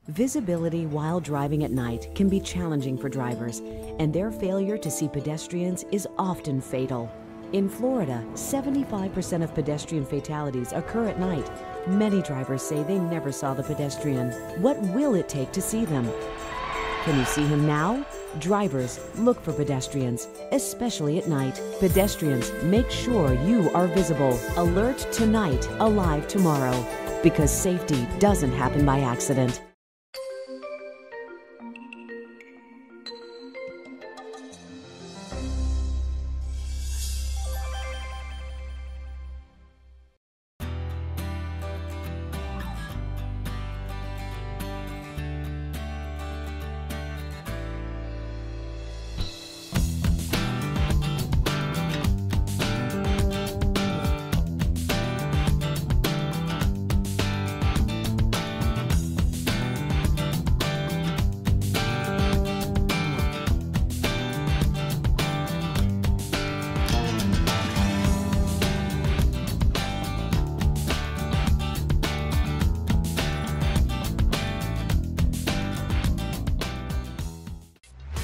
Visibility while driving at night can be challenging for drivers, and their failure to see pedestrians is often fatal. In Florida, 75% of pedestrian fatalities occur at night. Many drivers say they never saw the pedestrian. What will it take to see them? Can you see him now? Drivers, look for pedestrians, especially at night. Pedestrians, make sure you are visible. Alert tonight, alive tomorrow. Because safety doesn't happen by accident.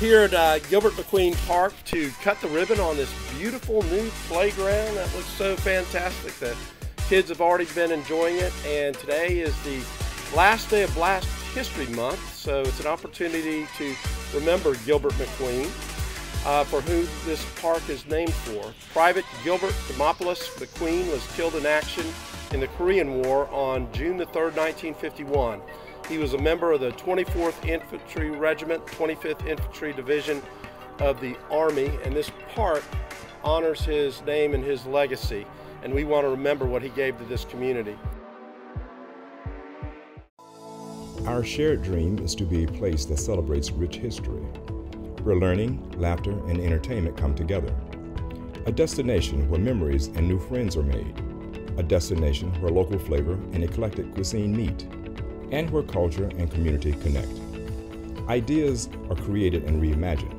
Here at Gilbert McQueen Park to cut the ribbon on this beautiful new playground that looks so fantastic. The kids have already been enjoying it, and today is the last day of Blast History Month, so it's an opportunity to remember Gilbert McQueen, for who this park is named for. Private Gilbert Demopoulos McQueen was killed in action in the Korean War on June the 3rd, 1951. He was a member of the 24th Infantry Regiment, 25th Infantry Division of the Army, and this park honors his name and his legacy, and we want to remember what he gave to this community. Our shared dream is to be a place that celebrates rich history, where learning, laughter, and entertainment come together. A destination where memories and new friends are made. A destination where local flavor and eclectic cuisine meet, and where culture and community connect. Ideas are created and reimagined.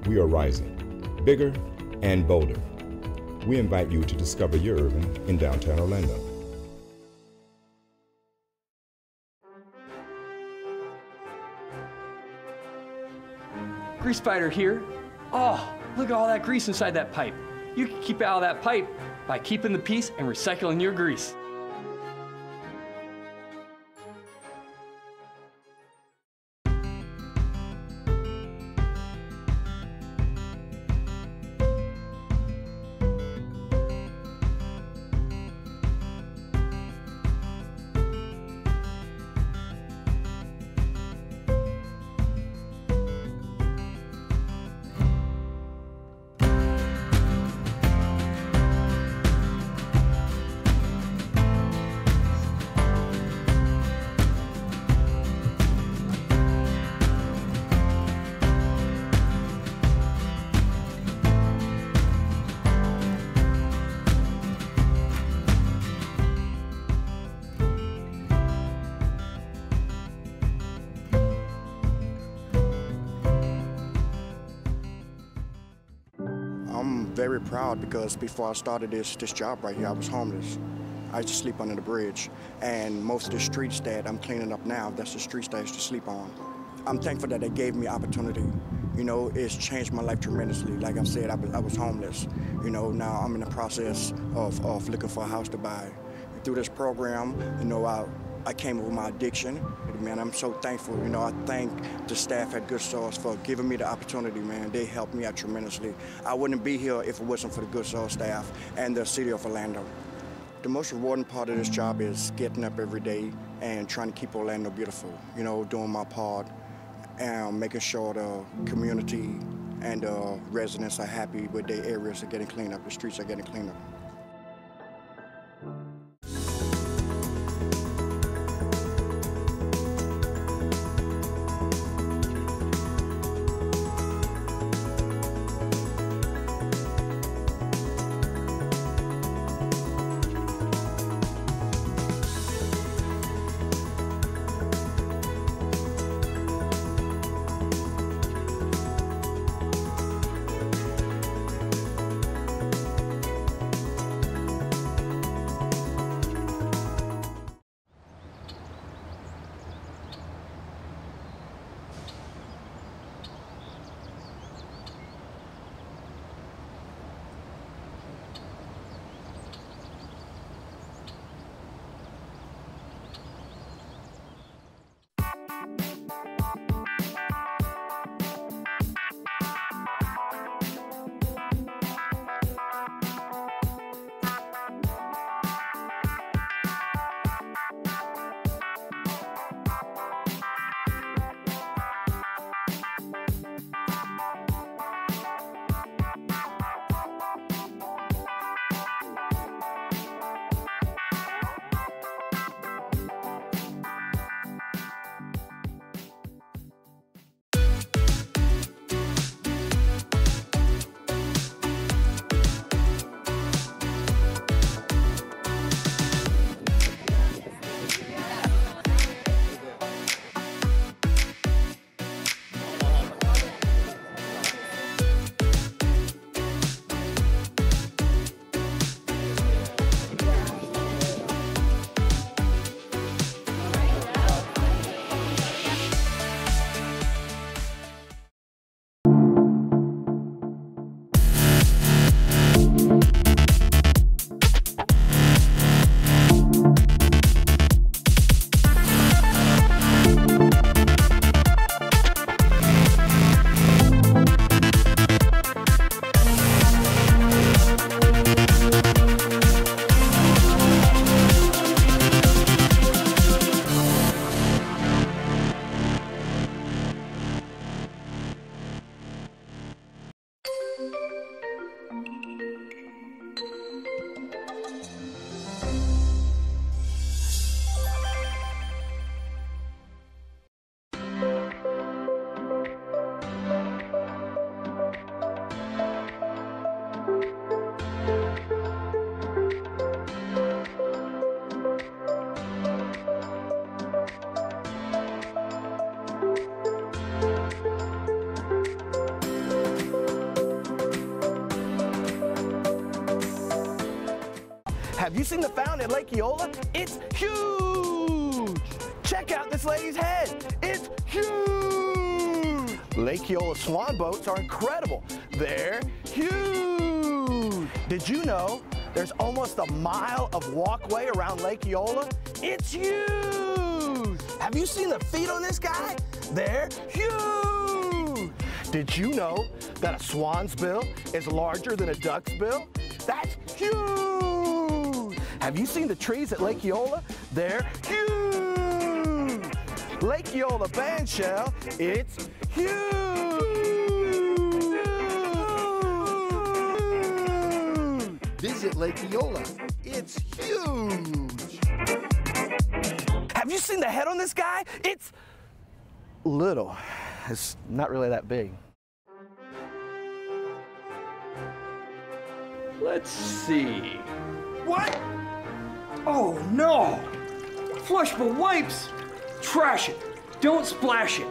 We are rising, bigger and bolder. We invite you to discover your urban in downtown Orlando. Grease Fighter here. Oh, look at all that grease inside that pipe. You can keep it out of that pipe by keeping the peace and recycling your grease. I'm very proud because before I started this job right here, I was homeless. I used to sleep under the bridge, and most of the streets that I'm cleaning up now, that's the streets that I used to sleep on. I'm thankful that they gave me opportunity. You know, it's changed my life tremendously. Like I said, I was homeless. You know, now I'm in the process of looking for a house to buy. Through this program, you know, I came over my addiction. Man, I'm so thankful. You know, I thank the staff at Good Sauce for giving me the opportunity, man. They helped me out tremendously. I wouldn't be here if it wasn't for the Good Sauce staff and the city of Orlando. The most rewarding part of this job is getting up every day and trying to keep Orlando beautiful. You know, doing my part and making sure the community and the residents are happy with their areas are getting cleaned up, the streets are getting cleaned up. Have you seen the fountain at Lake Eola? It's huge. Check out this lady's head. It's huge. Lake Eola swan boats are incredible. They're huge. Did you know there's almost a mile of walkway around Lake Eola? It's huge. Have you seen the feet on this guy? They're huge. Did you know that a swan's bill is larger than a duck's bill? That's huge. Have you seen the trees at Lake Eola? They're huge. Lake Eola bandshell, it's huge. Visit Lake Eola. It's huge. Have you seen the head on this guy? It's little. It's not really that big. Let's see. What? Oh no! Flushable wipes! Trash it! Don't splash it!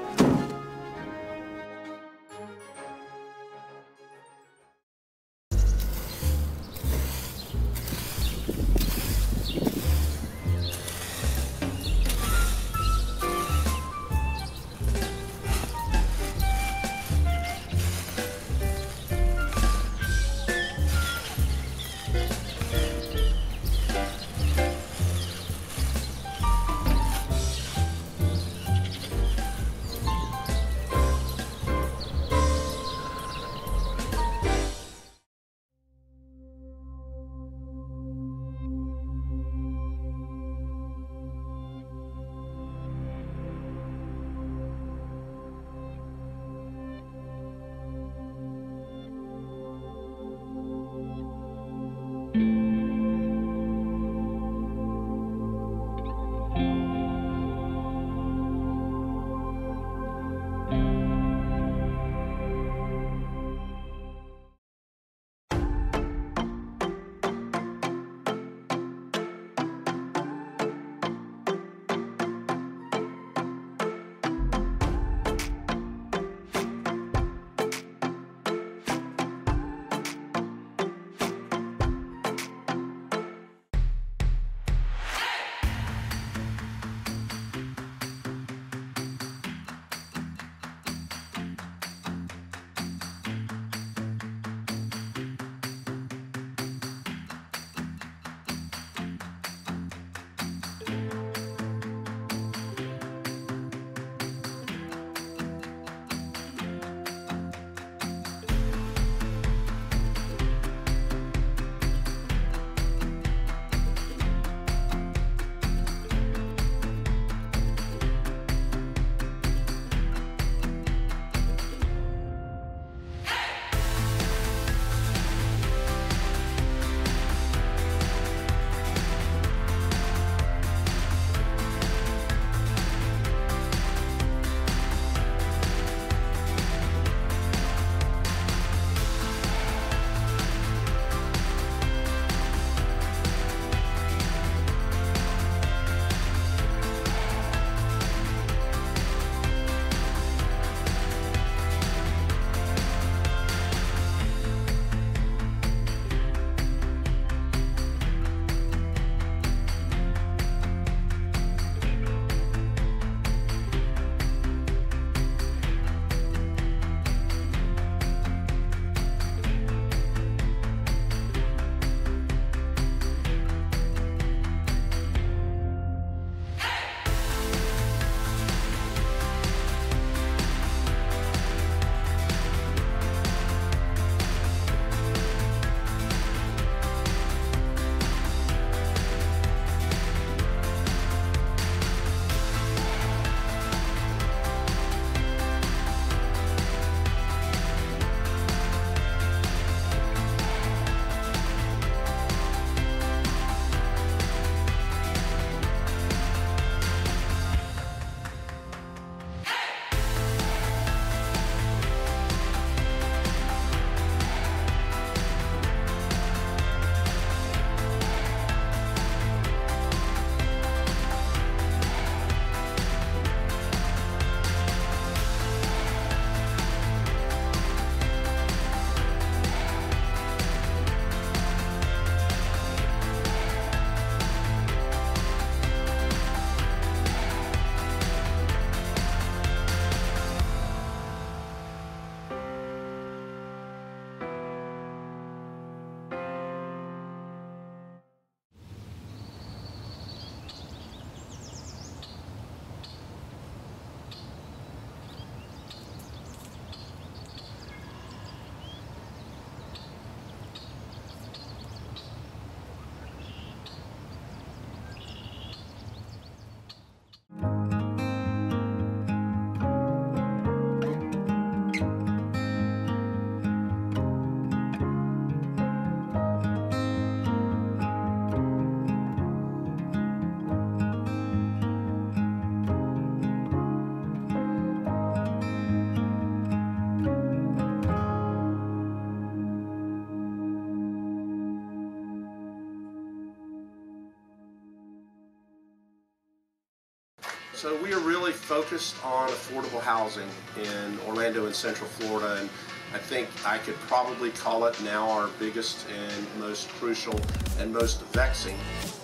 So we are really focused on affordable housing in Orlando and Central Florida, and I think I could probably call it now our biggest and most crucial and most vexing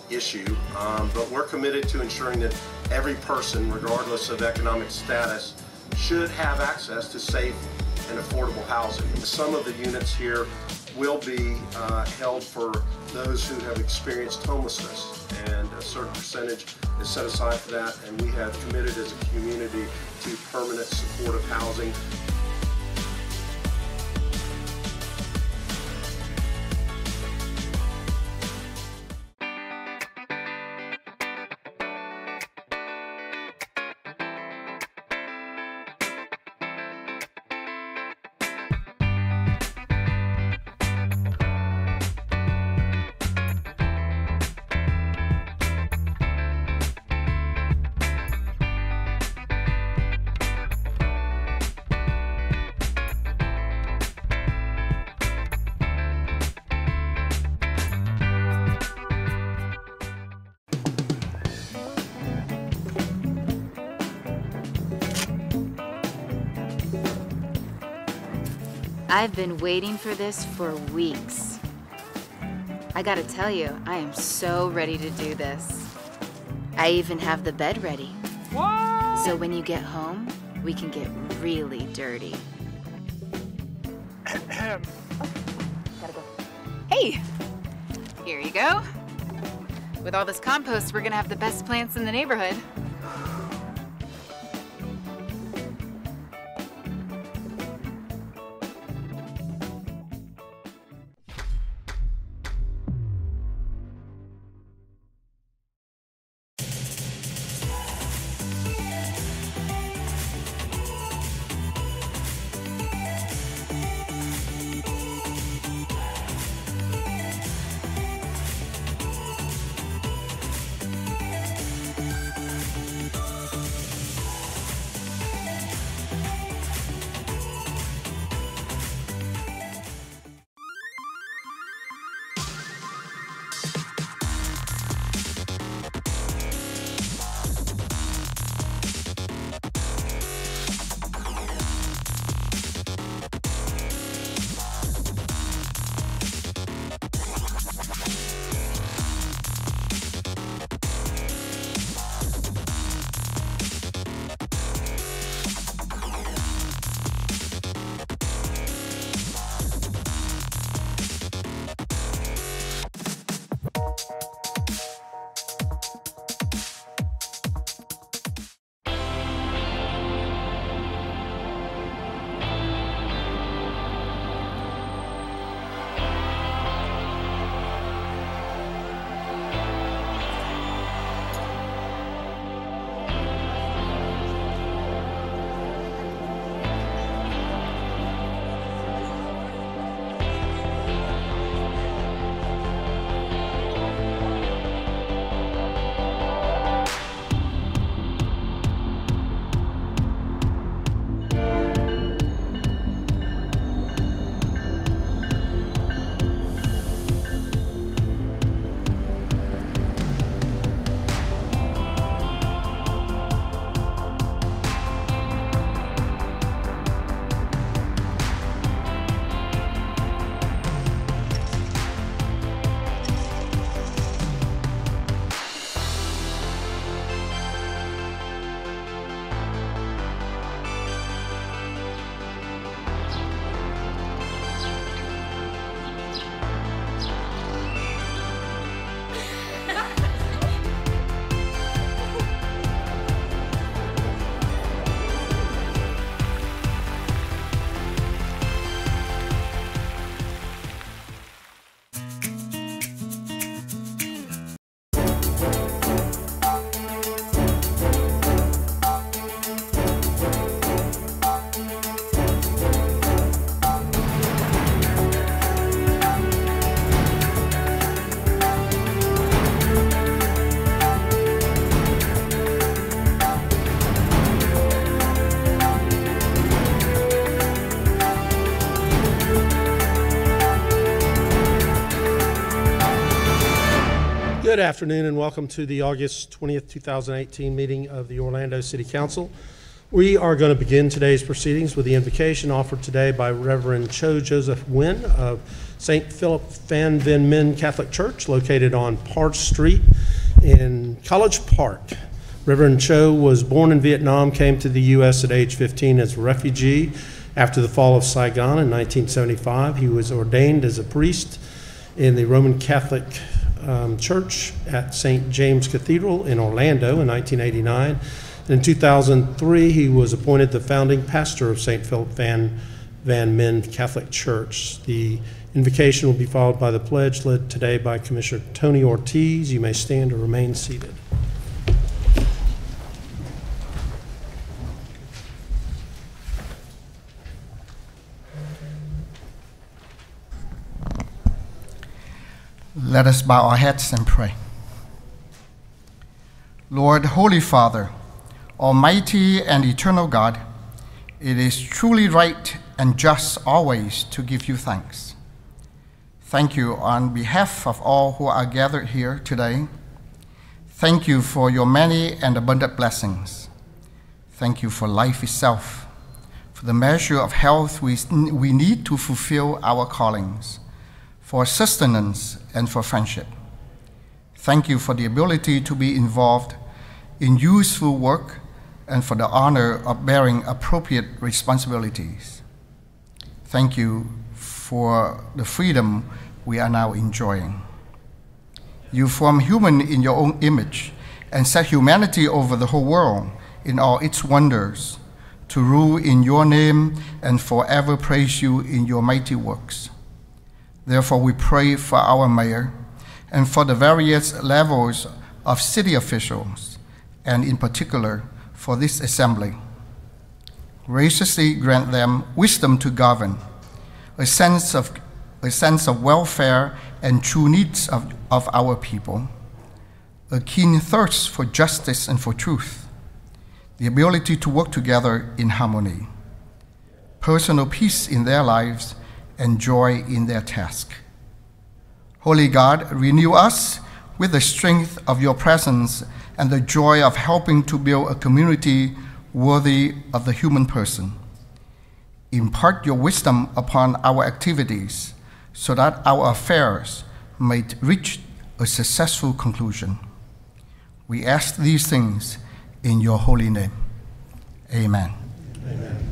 issue. But we're committed to ensuring that every person, regardless of economic status, should have access to safe and affordable housing. Some of the units here will be held for those who have experienced homelessness, and a certain percentage is set aside for that, and we have committed as a community to permanent supportive housing. I've been waiting for this for weeks. I gotta tell you, I am so ready to do this. I even have the bed ready. What? So when you get home, we can get really dirty. Gotta go. Hey, here you go. With all this compost, we're gonna have the best plants in the neighborhood. Good afternoon and welcome to the August 20th, 2018 meeting of the Orlando City Council. We are going to begin today's proceedings with the invocation offered today by Reverend Cho Joseph Nguyen of St. Philip Phan Vinh Minh Catholic Church, located on Park Street in College Park. Reverend Cho was born in Vietnam, came to the U.S. at age 15 as a refugee. After the fall of Saigon in 1975, he was ordained as a priest in the Roman Catholic Church at St. James Cathedral in Orlando in 1989. In 2003, he was appointed the founding pastor of St. Philip Phan Vinh Minh Catholic Church. The invocation will be followed by the pledge led today by Commissioner Tony Ortiz. You may stand or remain seated. Let us bow our heads and pray. Lord, Holy Father, Almighty and eternal God, it is truly right and just always to give you thanks. Thank you on behalf of all who are gathered here today. Thank you for your many and abundant blessings. Thank you for life itself, for the measure of health we need to fulfill our callings, for sustenance and for friendship. Thank you for the ability to be involved in useful work and for the honor of bearing appropriate responsibilities. Thank you for the freedom we are now enjoying. You form human in your own image and set humanity over the whole world in all its wonders, to rule in your name and forever praise you in your mighty works. Therefore, we pray for our mayor and for the various levels of city officials, and in particular for this assembly. Graciously grant them wisdom to govern, a sense of welfare and true needs of our people, a keen thirst for justice and for truth, the ability to work together in harmony, personal peace in their lives, and joy in their task. Holy God, renew us with the strength of your presence and the joy of helping to build a community worthy of the human person. Impart your wisdom upon our activities so that our affairs might reach a successful conclusion. We ask these things in your holy name. Amen. Amen.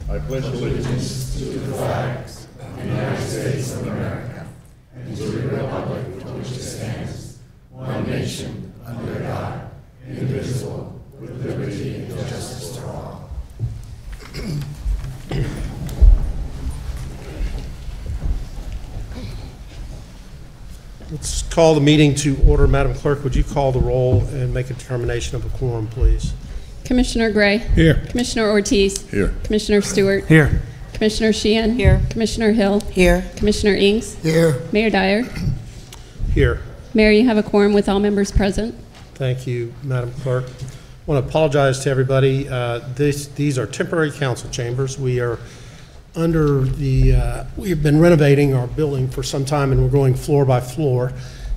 I pledge allegiance to the flag of the United States of America and to the republic for which it stands, one nation, under God, indivisible, with liberty and justice for all. Let's call the meeting to order. Madam Clerk, would you call the roll and make a determination of a quorum, please? Commissioner Gray. Here. Commissioner Ortiz. Here. Commissioner Stewart. Here. Commissioner Sheehan. Here. Commissioner Hill. Here. Commissioner Ings. Here. Mayor Dyer. Here. Mayor, you have a quorum with all members present. Thank you, Madam Clerk. I want to apologize to everybody. These are temporary council chambers. We are under the, we've been renovating our building for some time, and we're going floor by floor,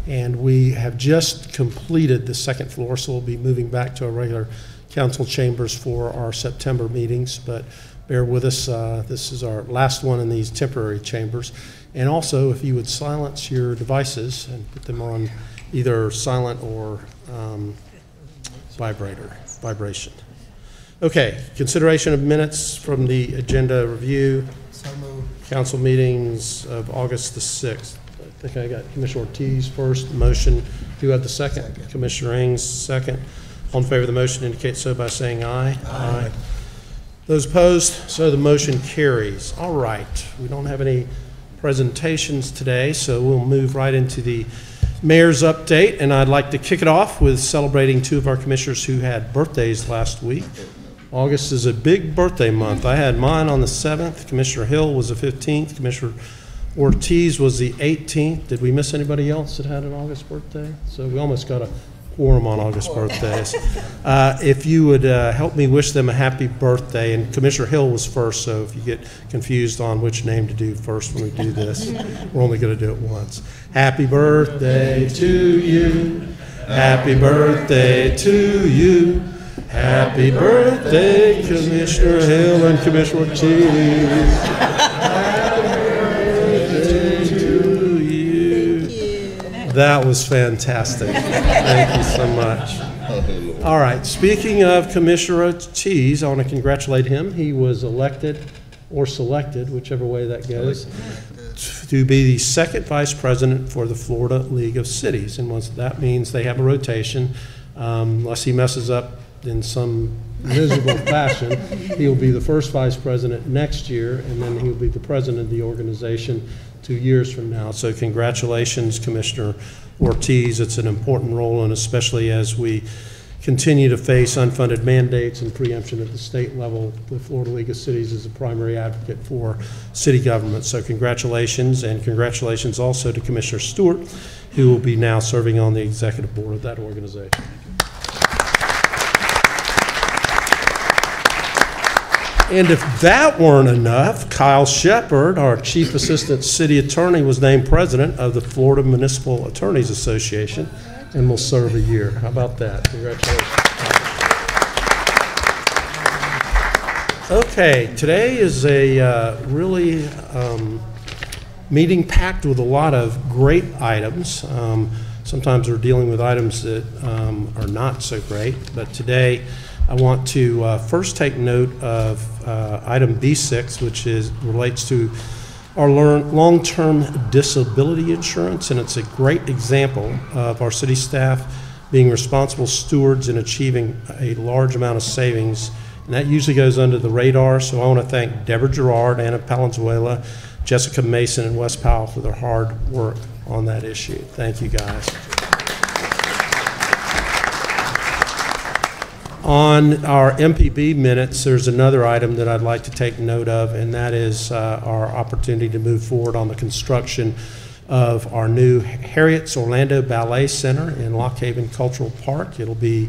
and we have just completed the second floor, so we'll be moving back to our regular council chambers for our September meetings, but bear with us. This is our last one in these temporary chambers. And also, if you would silence your devices and put them on either silent or vibration. Okay, consideration of minutes from the agenda review. Council meetings of August the 6th. I think I got Commissioner Ortiz first, motion. Do you have the second? Commissioner Ings, second. All in favor of the motion indicate so by saying aye. Aye. Those opposed, so the motion carries. All right, we don't have any presentations today, so we'll move right into the mayor's update, and I'd like to kick it off with celebrating two of our commissioners who had birthdays last week. August is a big birthday month. I had mine on the 7th. Commissioner Hill was the 15th. Commissioner Ortiz was the 18th. Did we miss anybody else that had an August birthday? So we almost got a quorum on August birthdays. If you would help me wish them a happy birthday, and Commissioner Hill was first, so if you get confused on which name to do first when we do this, we're only going to do it once. Happy birthday to you. Happy birthday to you. Happy birthday, Commissioner Hill and Commissioner Ortiz. Happy birthday to you. That was fantastic. Thank you so much. All right, speaking of Commissioner Ortiz, I want to congratulate him. He was elected or selected, whichever way that goes, to be the second vice president for the Florida League of Cities. And once that means they have a rotation, unless he messes up in some miserable fashion, he'll be the first vice president next year, and then he'll be the president of the organization 2 years from now. So congratulations, Commissioner Ortiz. It's an important role, and especially as we continue to face unfunded mandates and preemption at the state level, the Florida League of Cities is a primary advocate for city government. So congratulations, and congratulations also to Commissioner Stewart, who will be now serving on the executive board of that organization. And if that weren't enough, Kyle Shepard, our Chief Assistant City Attorney, was named President of the Florida Municipal Attorneys Association and will serve a year. How about that? Congratulations. Okay, today is a really meeting packed with a lot of great items. Sometimes we're dealing with items that are not so great, but today I want to first take note of item B6, which relates to our long-term disability insurance, and it's a great example of our city staff being responsible stewards in achieving a large amount of savings, and that usually goes under the radar. So I want to thank Deborah Gerard, Anna Palenzuela, Jessica Mason, and Wes Powell for their hard work on that issue. Thank you, guys. On our MPB minutes, there's another item that I'd like to take note of, and that is our opportunity to move forward on the construction of our new Harriet's Orlando Ballet Center in Lock Haven Cultural Park. It'll be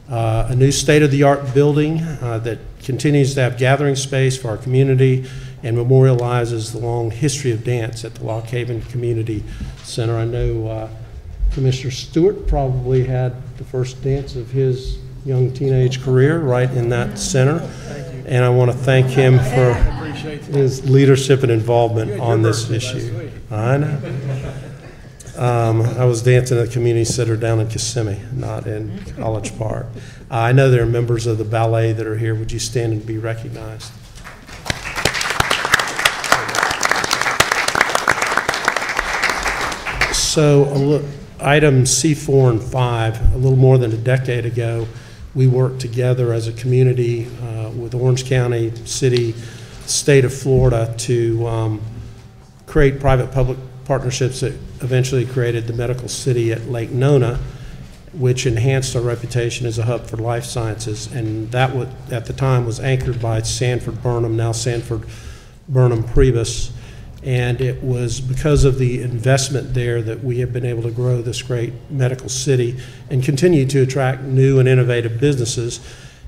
a new state-of-the-art building that continues to have gathering space for our community and memorializes the long history of dance at the Lock Haven Community Center. I know Commissioner Stewart probably had the first dance of his young teenage career right in that center, and I want to thank him for his leadership and involvement on this issue. I know. I was dancing at the community center down in Kissimmee, not in College Park. I know there are members of the ballet that are here. Would you stand and be recognized? So items C4 and 5, a little more than a decade ago, we worked together as a community with Orange County, City, State of Florida to create private-public partnerships that eventually created the Medical City at Lake Nona, which enhanced our reputation as a hub for life sciences. And that at the time was anchored by Sanford Burnham, now Sanford Burnham Priebus. And it was because of the investment there that we have been able to grow this great medical city and continue to attract new and innovative businesses.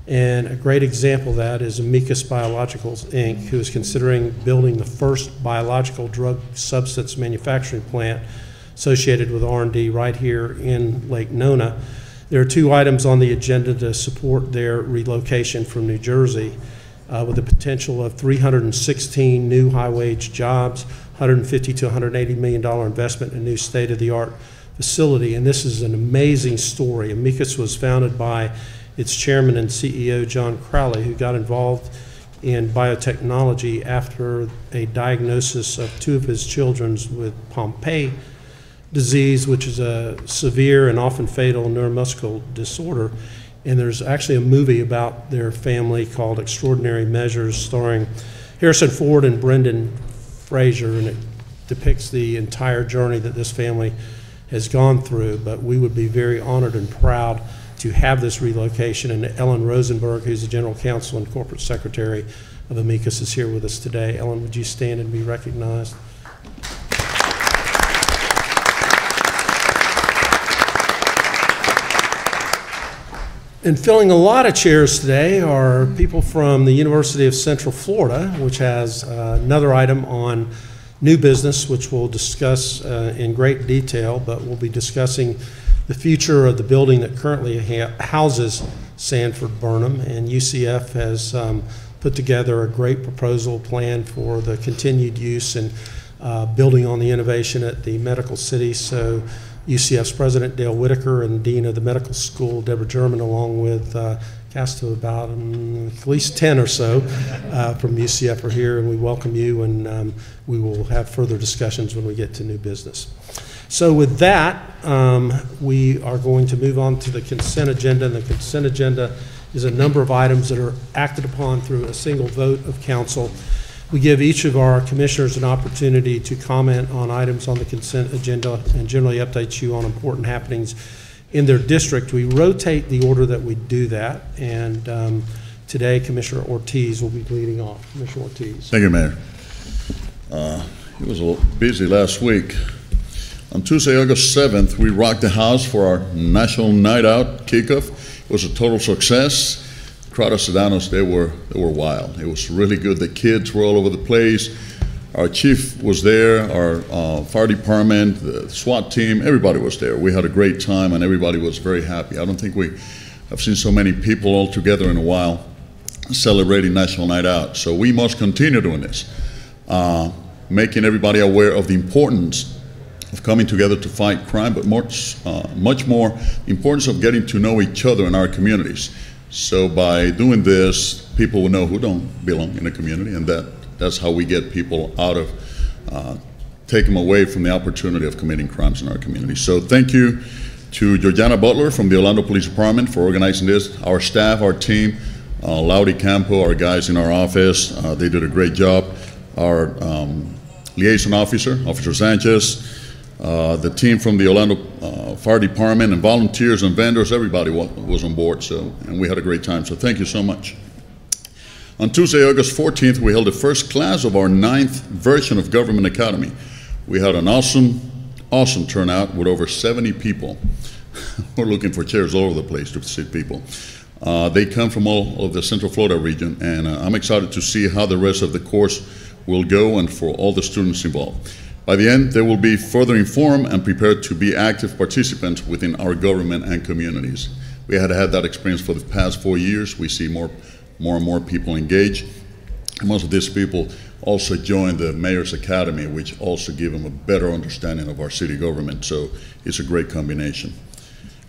And a great example of that is Amicus Biologicals, Inc., who is considering building the first biological drug substance manufacturing plant associated with R&D right here in Lake Nona. There are two items on the agenda to support their relocation from New Jersey, with the potential of 316 new high-wage jobs, $150 to $180 million investment in a new state-of-the-art facility. And this is an amazing story. Amicus was founded by its chairman and CEO, John Crowley, who got involved in biotechnology after a diagnosis of two of his children with Pompe disease, which is a severe and often fatal neuromuscular disorder. And there's actually a movie about their family called Extraordinary Measures, starring Harrison Ford and Brendan Fraser, and it depicts the entire journey that this family has gone through. But we would be very honored and proud to have this relocation, and Ellen Rosenberg, who's the General Counsel and Corporate Secretary of Amicus, is here with us today. Ellen, would you stand and be recognized? And filling a lot of chairs today are people from the University of Central Florida, which has another item on new business, which we'll discuss in great detail, but we'll be discussing the future of the building that currently houses Sanford Burnham. And UCF has put together a great proposal plan for the continued use and building on the innovation at the Medical City. So UCF's President Dale Whitaker and Dean of the Medical School Deborah German, along with cast of about at least 10 or so from UCF are here, and we welcome you, and we will have further discussions when we get to new business. So with that, we are going to move on to the consent agenda, and the consent agenda is a number of items that are acted upon through a single vote of council. We give each of our commissioners an opportunity to comment on items on the consent agenda and generally update you on important happenings in their district. We rotate the order that we do that, and today Commissioner Ortiz will be leading off. Commissioner Ortiz. Thank you, Mayor. It was a little busy last week. On Tuesday, August 7th, we rocked the house for our National Night Out kickoff. It was a total success. Crowd of Sedanos, they were wild. It was really good. The kids were all over the place. Our chief was there, our fire department, the SWAT team, everybody was there. We had a great time and everybody was very happy. I don't think we have seen so many people all together in a while celebrating National Night Out. So we must continue doing this, making everybody aware of the importance of coming together to fight crime, but much more the importance of getting to know each other in our communities. So by doing this, people will know who don't belong in the community, and that's how we get people out of, take them away from the opportunity of committing crimes in our community. So thank you to Georgiana Butler from the Orlando Police Department for organizing this, our staff, our team, Laudy Campo, our guys in our office, they did a great job. Our liaison officer, Officer Sanchez, the team from the Orlando Fire Department and volunteers and vendors, everybody was on board, and we had a great time, so thank you so much. On Tuesday, August 14th, we held the first class of our 9th version of Government Academy. We had an awesome turnout with over 70 people. We're looking for chairs all over the place to sit people. They come from all of the Central Florida region, and I'm excited to see how the rest of the course will go and for all the students involved. By the end, they will be further informed and prepared to be active participants within our government and communities. We had had that experience for the past 4 years. We see more and more people engage. And most of these people also join the Mayor's Academy, which also give them a better understanding of our city government. So it's a great combination.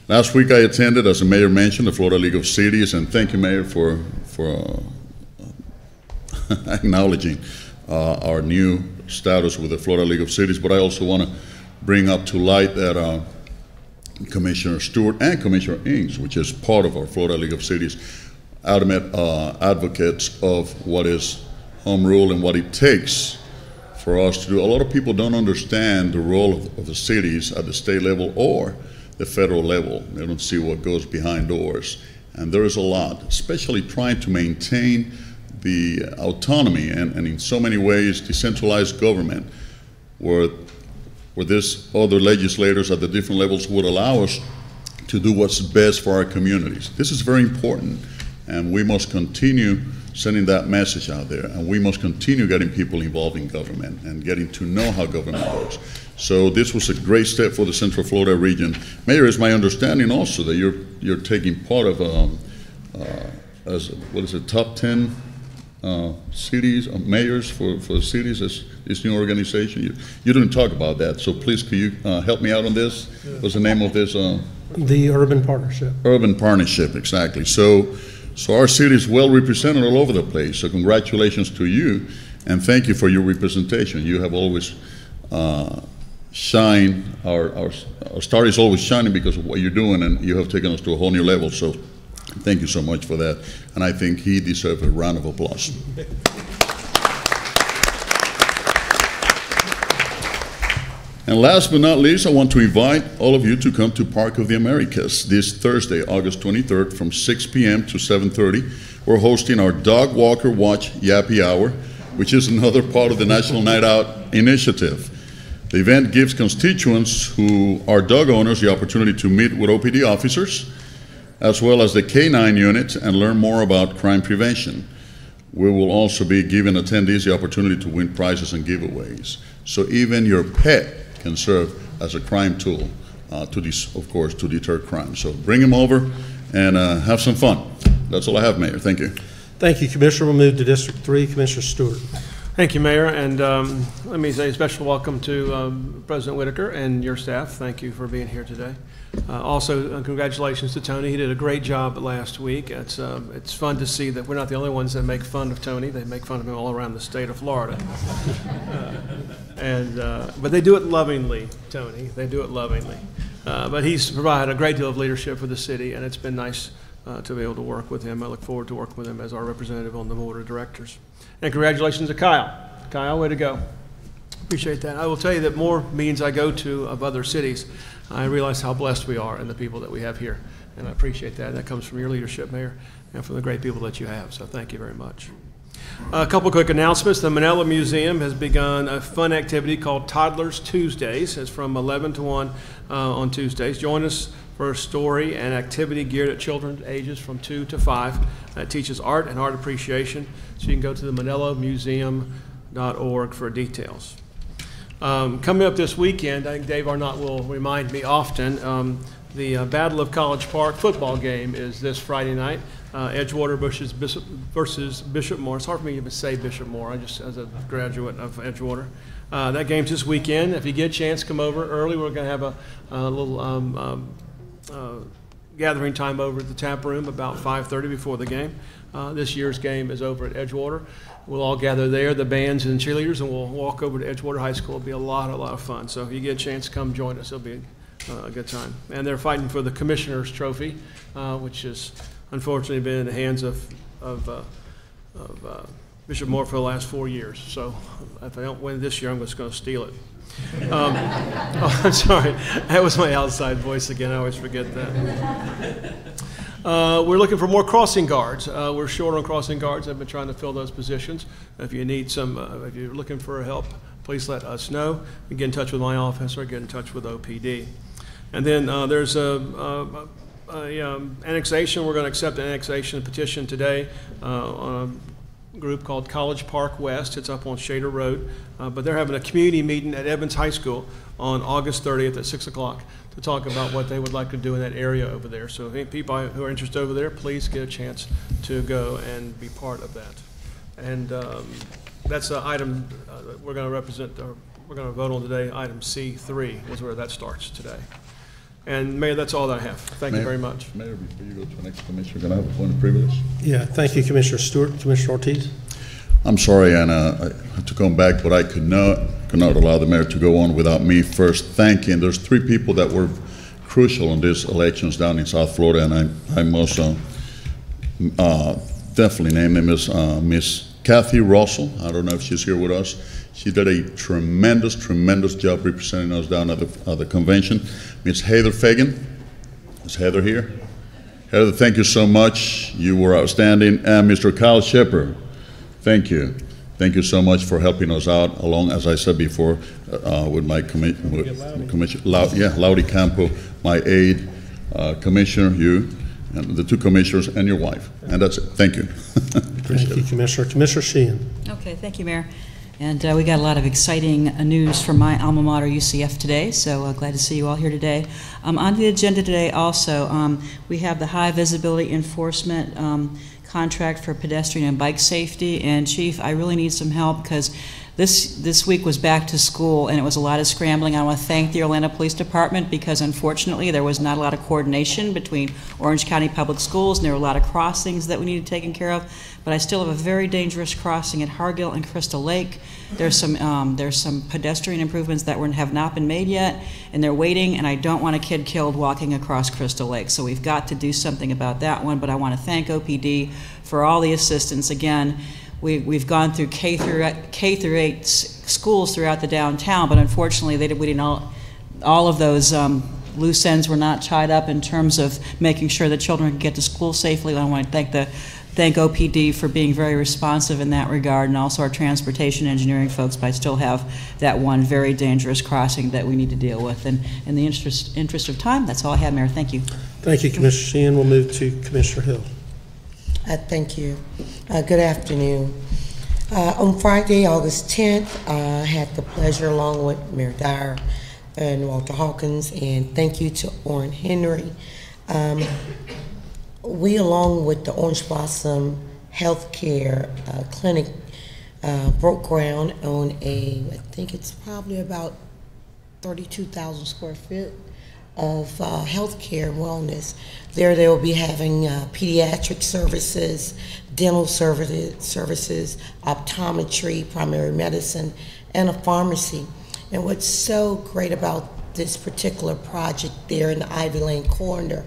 Last week I attended, as the Mayor mentioned, the Florida League of Cities, and thank you, Mayor, for acknowledging our new status with the Florida League of Cities, but I also want to bring up to light that Commissioner Stewart and Commissioner Ings, which is part of our Florida League of Cities, adamant advocates of what is home rule and what it takes for us to do. A lot of people don't understand the role of the cities at the state level or the federal level. They don't see what goes behind doors, and there is a lot, especially trying to maintain the autonomy and in so many ways decentralized government where this other legislators at the different levels would allow us to do what's best for our communities. This is very important, and we must continue sending that message out there, and we must continue getting people involved in government and getting to know how government works. So this was a great step for the Central Florida region. Mayor, it's my understanding also that you're taking part of as what is it, top 10 cities, mayors for cities, this new organization. You didn't talk about that, so please could you help me out on this? What's the name of this? The Urban Partnership. Urban Partnership, exactly. So our city is well represented all over the place, so congratulations to you, and thank you for your representation. You have always shined, our star is always shining because of what you're doing, and you have taken us to a whole new level, so thank you so much for that, and I think he deserves a round of applause. And last but not least, I want to invite all of you to come to Park of the Americas this Thursday, August 23rd, from 6 p.m. to 7:30. We're hosting our Dog Walker Watch Yappy Hour, which is another part of the National Night Out initiative. The event gives constituents who are dog owners the opportunity to meet with OPD officers, as well as the K-9 unit, and learn more about crime prevention. We will also be giving attendees the opportunity to win prizes and giveaways. So even your pet can serve as a crime tool, of course, to deter crime. So bring them over and have some fun. That's all I have, Mayor. Thank you. Thank you, Commissioner. We'll move to District 3. Commissioner Stewart. Thank you, Mayor. And let me say a special welcome to President Whitaker and your staff. Thank you for being here today. Also, congratulations to Tony. He did a great job last week. It's fun to see that we're not the only ones that make fun of Tony. They make fun of him all around the state of Florida. But they do it lovingly, Tony. They do it lovingly. But he's provided a great deal of leadership for the city, and it's been nice to be able to work with him. I look forward to working with him as our representative on the board of directors. And congratulations to Kyle. Kyle, way to go. Appreciate that. I will tell you that more meetings I go to of other cities, I realize how blessed we are and the people that we have here. And I appreciate that. That comes from your leadership, Mayor, and from the great people that you have. So thank you very much. A couple quick announcements. The Manila Museum has begun a fun activity called Toddlers Tuesdays. It's from 11 to 1 on Tuesdays. Join us for a story and activity geared at children ages from 2 to 5. It teaches art and art appreciation. So you can go to the manilamuseum.org for details. Coming up this weekend, I think Dave Arnott will remind me often, the Battle of College Park football game is this Friday night. Edgewater versus Bishop Moore. It's hard for me to even say Bishop Moore, just as a graduate of Edgewater. That game's this weekend. If you get a chance, come over early. We're going to have a little gathering time over at the tap room about 5:30 before the game. This year's game is over at Edgewater. We'll all gather there, the bands and cheerleaders, and we'll walk over to Edgewater High School. It'll be a lot of fun. So if you get a chance, come join us. It'll be a good time. And they're fighting for the Commissioner's Trophy, which has unfortunately been in the hands of Bishop Moore for the last 4 years. So if I don't win this year, I'm just going to steal it. Oh, I'm sorry. That was my outside voice again. I always forget that. We're looking for more crossing guards. We're short on crossing guards. I've been trying to fill those positions. If you need some, if you're looking for help, please let us know. You get in touch with my office or get in touch with OPD. And then there's annexation. We're going to accept an annexation petition today on a group called College Park West. It's up on Shader Road. But they're having a community meeting at Evans High School on August 30th at 6 o'clock to talk about what they would like to do in that area over there. So if people who are interested over there, please get a chance to go and be part of that. And that's an item we're going to represent, or we're going to vote on today. Item C3 is where that starts today. And Mayor, that's all that I have. Thank you very much. Mayor, before you go to the next commissioner, can I have a point of privilege? Yeah, thank you, Commissioner Stewart. Commissioner Ortiz. I'm sorry, Anna, I have to come back, but I could not allow the mayor to go on without me first thanking. There's 3 people that were crucial in these elections down in South Florida, and I must definitely name them as Miss Kathy Russell. I don't know if she's here with us. She did a tremendous job representing us down at the convention. Miss Heather Fagan. Is Heather here? Heather, thank you so much. You were outstanding. And Mr. Kyle Shepard, thank you. Thank you so much for helping us out, along, as I said before, with my commissioner, Laudy Campo, my aide, Commissioner, you, and the 2 commissioners, and your wife. And that's it. Thank you. Thank you, Commissioner. Commissioner Sheehan. Okay, thank you, Mayor. And we got a lot of exciting news from my alma mater, UCF, today, so glad to see you all here today. On the agenda today also, we have the high visibility enforcement contract for pedestrian and bike safety. And Chief, I really need some help because this week was back to school and it was a lot of scrambling. I want to thank the Orlando Police Department because unfortunately there was not a lot of coordination between Orange County Public Schools, and there were a lot of crossings that we needed taken care of. But I still have a very dangerous crossing at Hargill and Crystal Lake. There's some pedestrian improvements that have not been made yet, and they're waiting, and I don't want a kid killed walking across Crystal Lake. So we've got to do something about that one, but I want to thank OPD for all the assistance. Again, we've gone through K through 8 schools throughout the downtown, but unfortunately we didn't all of those loose ends were not tied up in terms of making sure that children could get to school safely. I want to thank OPD for being very responsive in that regard, and also our transportation engineering folks, but I still have that one very dangerous crossing that we need to deal with. And in the interest of time, that's all I have, Mayor. Thank you. Thank you, Commissioner Sheehan. We'll move to Commissioner Hill. Thank you. Good afternoon. On Friday, August 10th, I had the pleasure, along with Mayor Dyer and Walter Hawkins, and thank you to Orrin Henry. We, along with the Orange Blossom Healthcare Clinic, broke ground on I think it's probably about 32,000 square feet of healthcare and wellness. There they will be having pediatric services, dental services, optometry, primary medicine, and a pharmacy. And what's so great about this particular project there in the Ivy Lane corridor,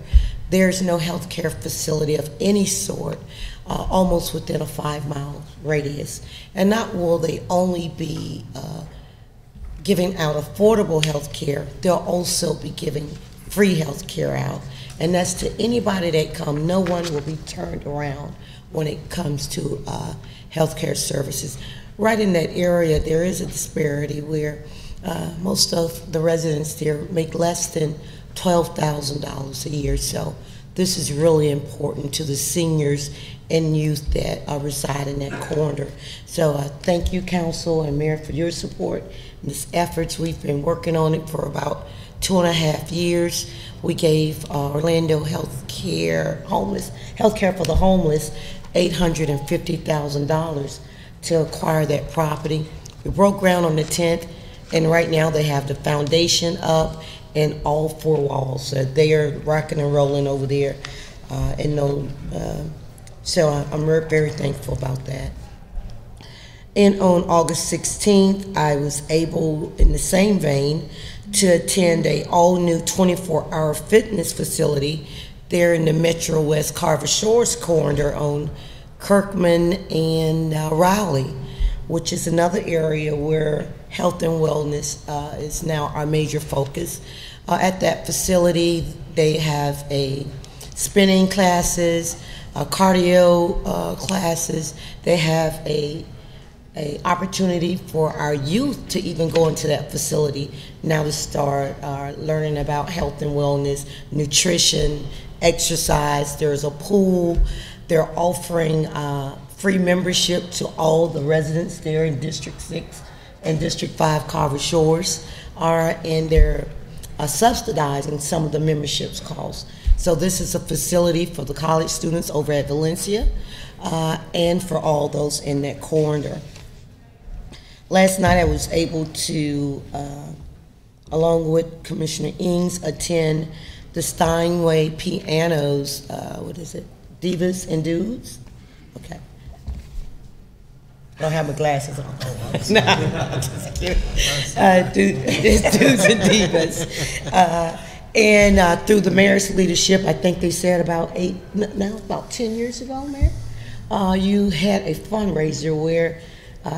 there's no healthcare facility of any sort almost within a 5-mile radius. And not will they only be giving out affordable health care, they'll also be giving free health care out. And that's to anybody that come. No one will be turned around when it comes to health care services. Right in that area, there is a disparity where most of the residents there make less than $12,000 a year. So this is really important to the seniors and youth that reside in that corridor. So thank you, Council and Mayor, for your support in these efforts. We've been working on it for about 2.5 years. We gave Orlando Healthcare for the Homeless $850,000 to acquire that property. We broke ground on the 10th, and right now they have the foundation up and all 4 walls. So they are rocking and rolling over there. So I'm very thankful about that. And on August 16th, I was able, in the same vein, to attend a all-new 24-hour fitness facility there in the Metro West Carver Shores corridor on Kirkman and Raleigh, which is another area where health and wellness is now our major focus. At that facility, they have spinning classes, cardio classes. They have a opportunity for our youth to even go into that facility now to start learning about health and wellness, nutrition, exercise. There's a pool. They're offering free membership to all the residents there in District 6 and District 5 Carver Shores, and they're subsidizing some of the memberships costs. So this is a facility for the college students over at Valencia and for all those in that corridor. Last night I was able to, along with Commissioner Ings, attend the Steinway Pianos, Divas and Dudes? Okay. I don't have my glasses on. No, I'm just kidding. Dudes and Divas. And through the mayor's leadership, I think they said about 10 years ago, Mayor, you had a fundraiser where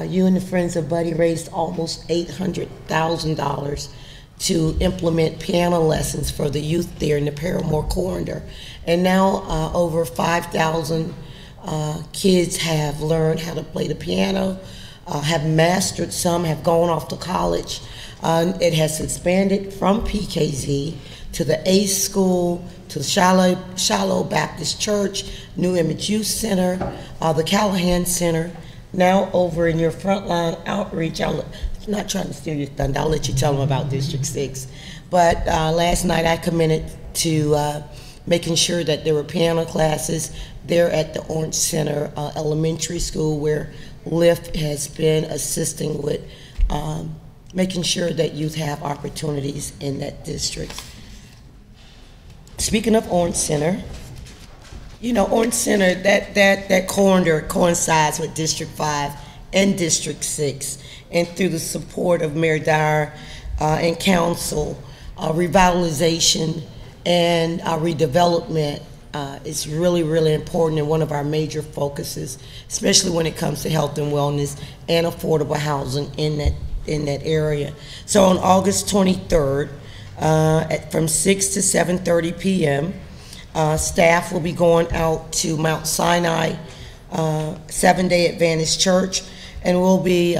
you and the Friends of Buddy raised almost $800,000 to implement piano lessons for the youth there in the Paramore corridor. And now over 5,000 kids have learned how to play the piano, have mastered, some have gone off to college. It has expanded from PKZ to the ACE School, to the Shiloh Baptist Church, New Image Youth Center, the Callahan Center. Now over in your frontline outreach, I'm not trying to steal your thunder, I'll let you tell them about District 6. But last night I committed to making sure that there were piano classes there at the Orange Center Elementary School, where LIFT has been assisting with making sure that youth have opportunities in that district. Speaking of Orange Center, you know, Orange Center, that corridor coincides with District 5 and District 6. And through the support of Mayor Dyer and Council, revitalization and redevelopment is really, really important and one of our major focuses, especially when it comes to health and wellness and affordable housing in that area. So on August 23rd, from 6 to 7:30 p.m., staff will be going out to Mount Sinai Seventh-day Adventist Church, and we'll be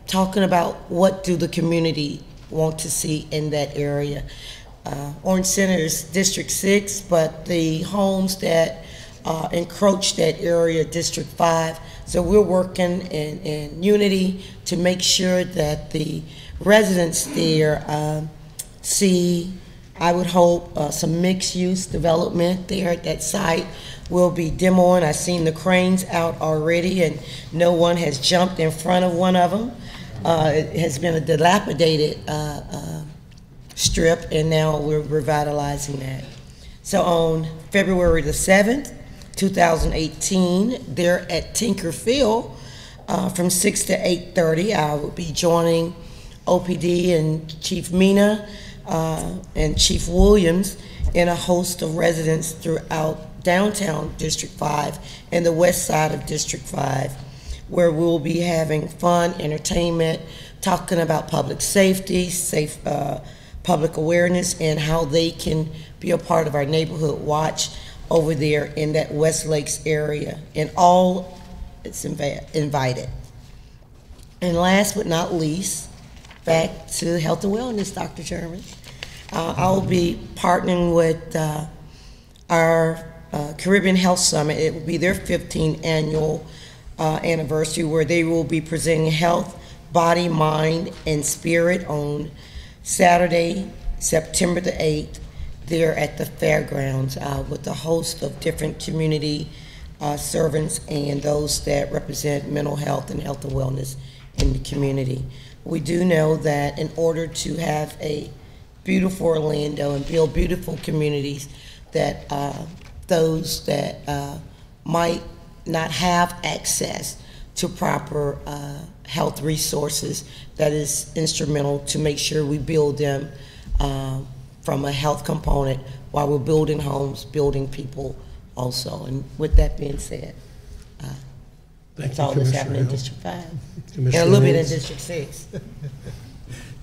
talking about what do the community want to see in that area. Orange Center is District 6, but the homes that encroach that area, District 5. So we're working in unity to make sure that the residents there see, I would hope, some mixed-use development there at that site. We'll be demoing. I've seen the cranes out already, and no one has jumped in front of one of them. It has been a dilapidated strip, and now we're revitalizing that. So on February the 7th, 2018, there at Tinkerfield, from 6 to 8:30, I will be joining OPD and Chief Mina and Chief Williams in a host of residents throughout downtown District 5 and the west side of District 5, where we'll be having fun, entertainment, talking about public safety, safe public awareness, and how they can be a part of our neighborhood watch over there in that West Lakes area. And all it's invited. And last but not least, back to health and wellness, Dr. Sherman. I'll be partnering with our Caribbean Health Summit. It will be their 15th annual anniversary, where they will be presenting health, body, mind, and spirit on Saturday, September the 8th, there at the fairgrounds with a host of different community servants and those that represent mental health and health and wellness in the community. We do know that in order to have a beautiful Orlando and build beautiful communities, that those that might not have access to proper health resources, that is instrumental to make sure we build them from a health component while we're building homes, building people also. And with that being said, that's all that's happening in District 5. And a little bit in District 6.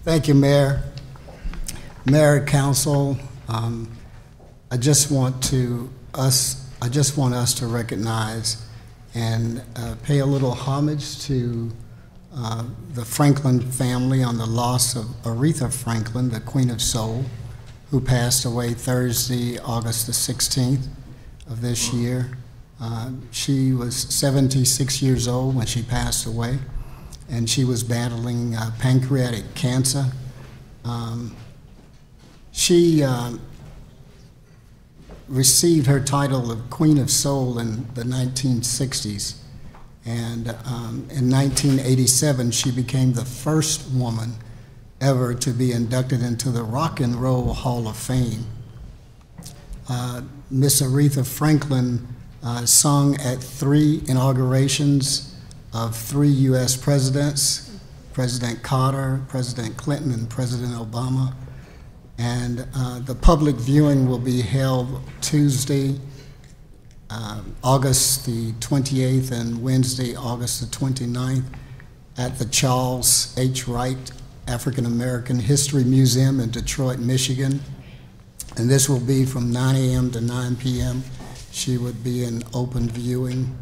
Thank you, Mayor. Mayor, Council, I just want us to recognize and pay a little homage to the Franklin family on the loss of Aretha Franklin, the Queen of Soul, who passed away Thursday, August the 16th of this year. She was 76 years old when she passed away, and she was battling pancreatic cancer. She received her title of Queen of Soul in the 1960s, and in 1987 she became the first woman ever to be inducted into the Rock and Roll Hall of Fame. Miss Aretha Franklin sung at 3 inaugurations of 3 U.S. presidents, President Carter, President Clinton, and President Obama. And the public viewing will be held Tuesday, August the 28th, and Wednesday, August the 29th, at the Charles H. Wright African American History Museum in Detroit, Michigan. And this will be from 9 a.m. to 9 p.m. She would be in open viewing.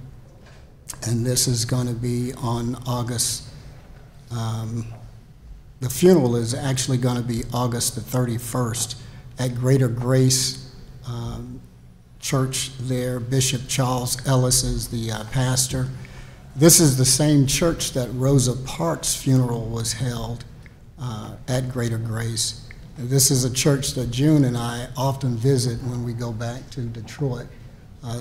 And this is going to be on August, the funeral is actually going to be August the 31st at Greater Grace Church there. Bishop Charles Ellis is the pastor. This is the same church that Rosa Parks' funeral was held at Greater Grace. And this is a church that June and I often visit when we go back to Detroit,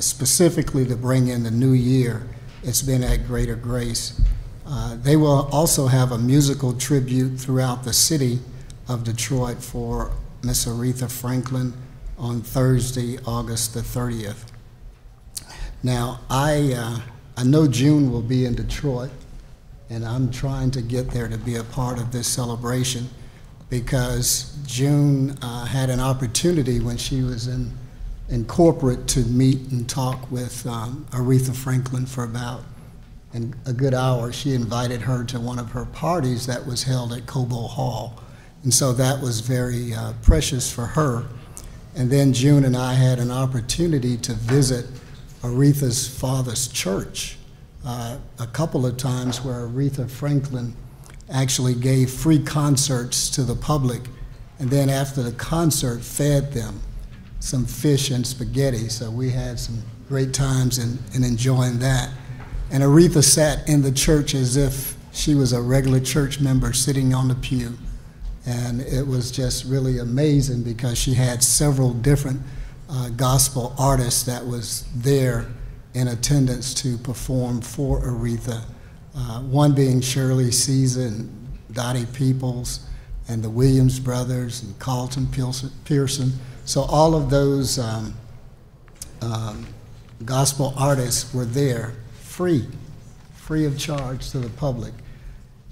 specifically to bring in the new year. It's been at Greater Grace. They will also have a musical tribute throughout the city of Detroit for Miss Aretha Franklin on Thursday, August the 30th. Now, I know June will be in Detroit, and I'm trying to get there to be a part of this celebration, because June had an opportunity when she was in corporate to meet and talk with Aretha Franklin for about a good hour. She invited her to one of her parties that was held at Cobo Hall. And so that was very precious for her. And then June and I had an opportunity to visit Aretha's father's church a couple of times, where Aretha Franklin actually gave free concerts to the public and then after the concert fed them some fish and spaghetti. So we had some great times in enjoying that. And Aretha sat in the church as if she was a regular church member sitting on the pew. And it was just really amazing because she had several different gospel artists that was there in attendance to perform for Aretha. One being Shirley Caesar and Dottie Peoples and the Williams Brothers and Carlton Pearson. So all of those gospel artists were there free of charge to the public.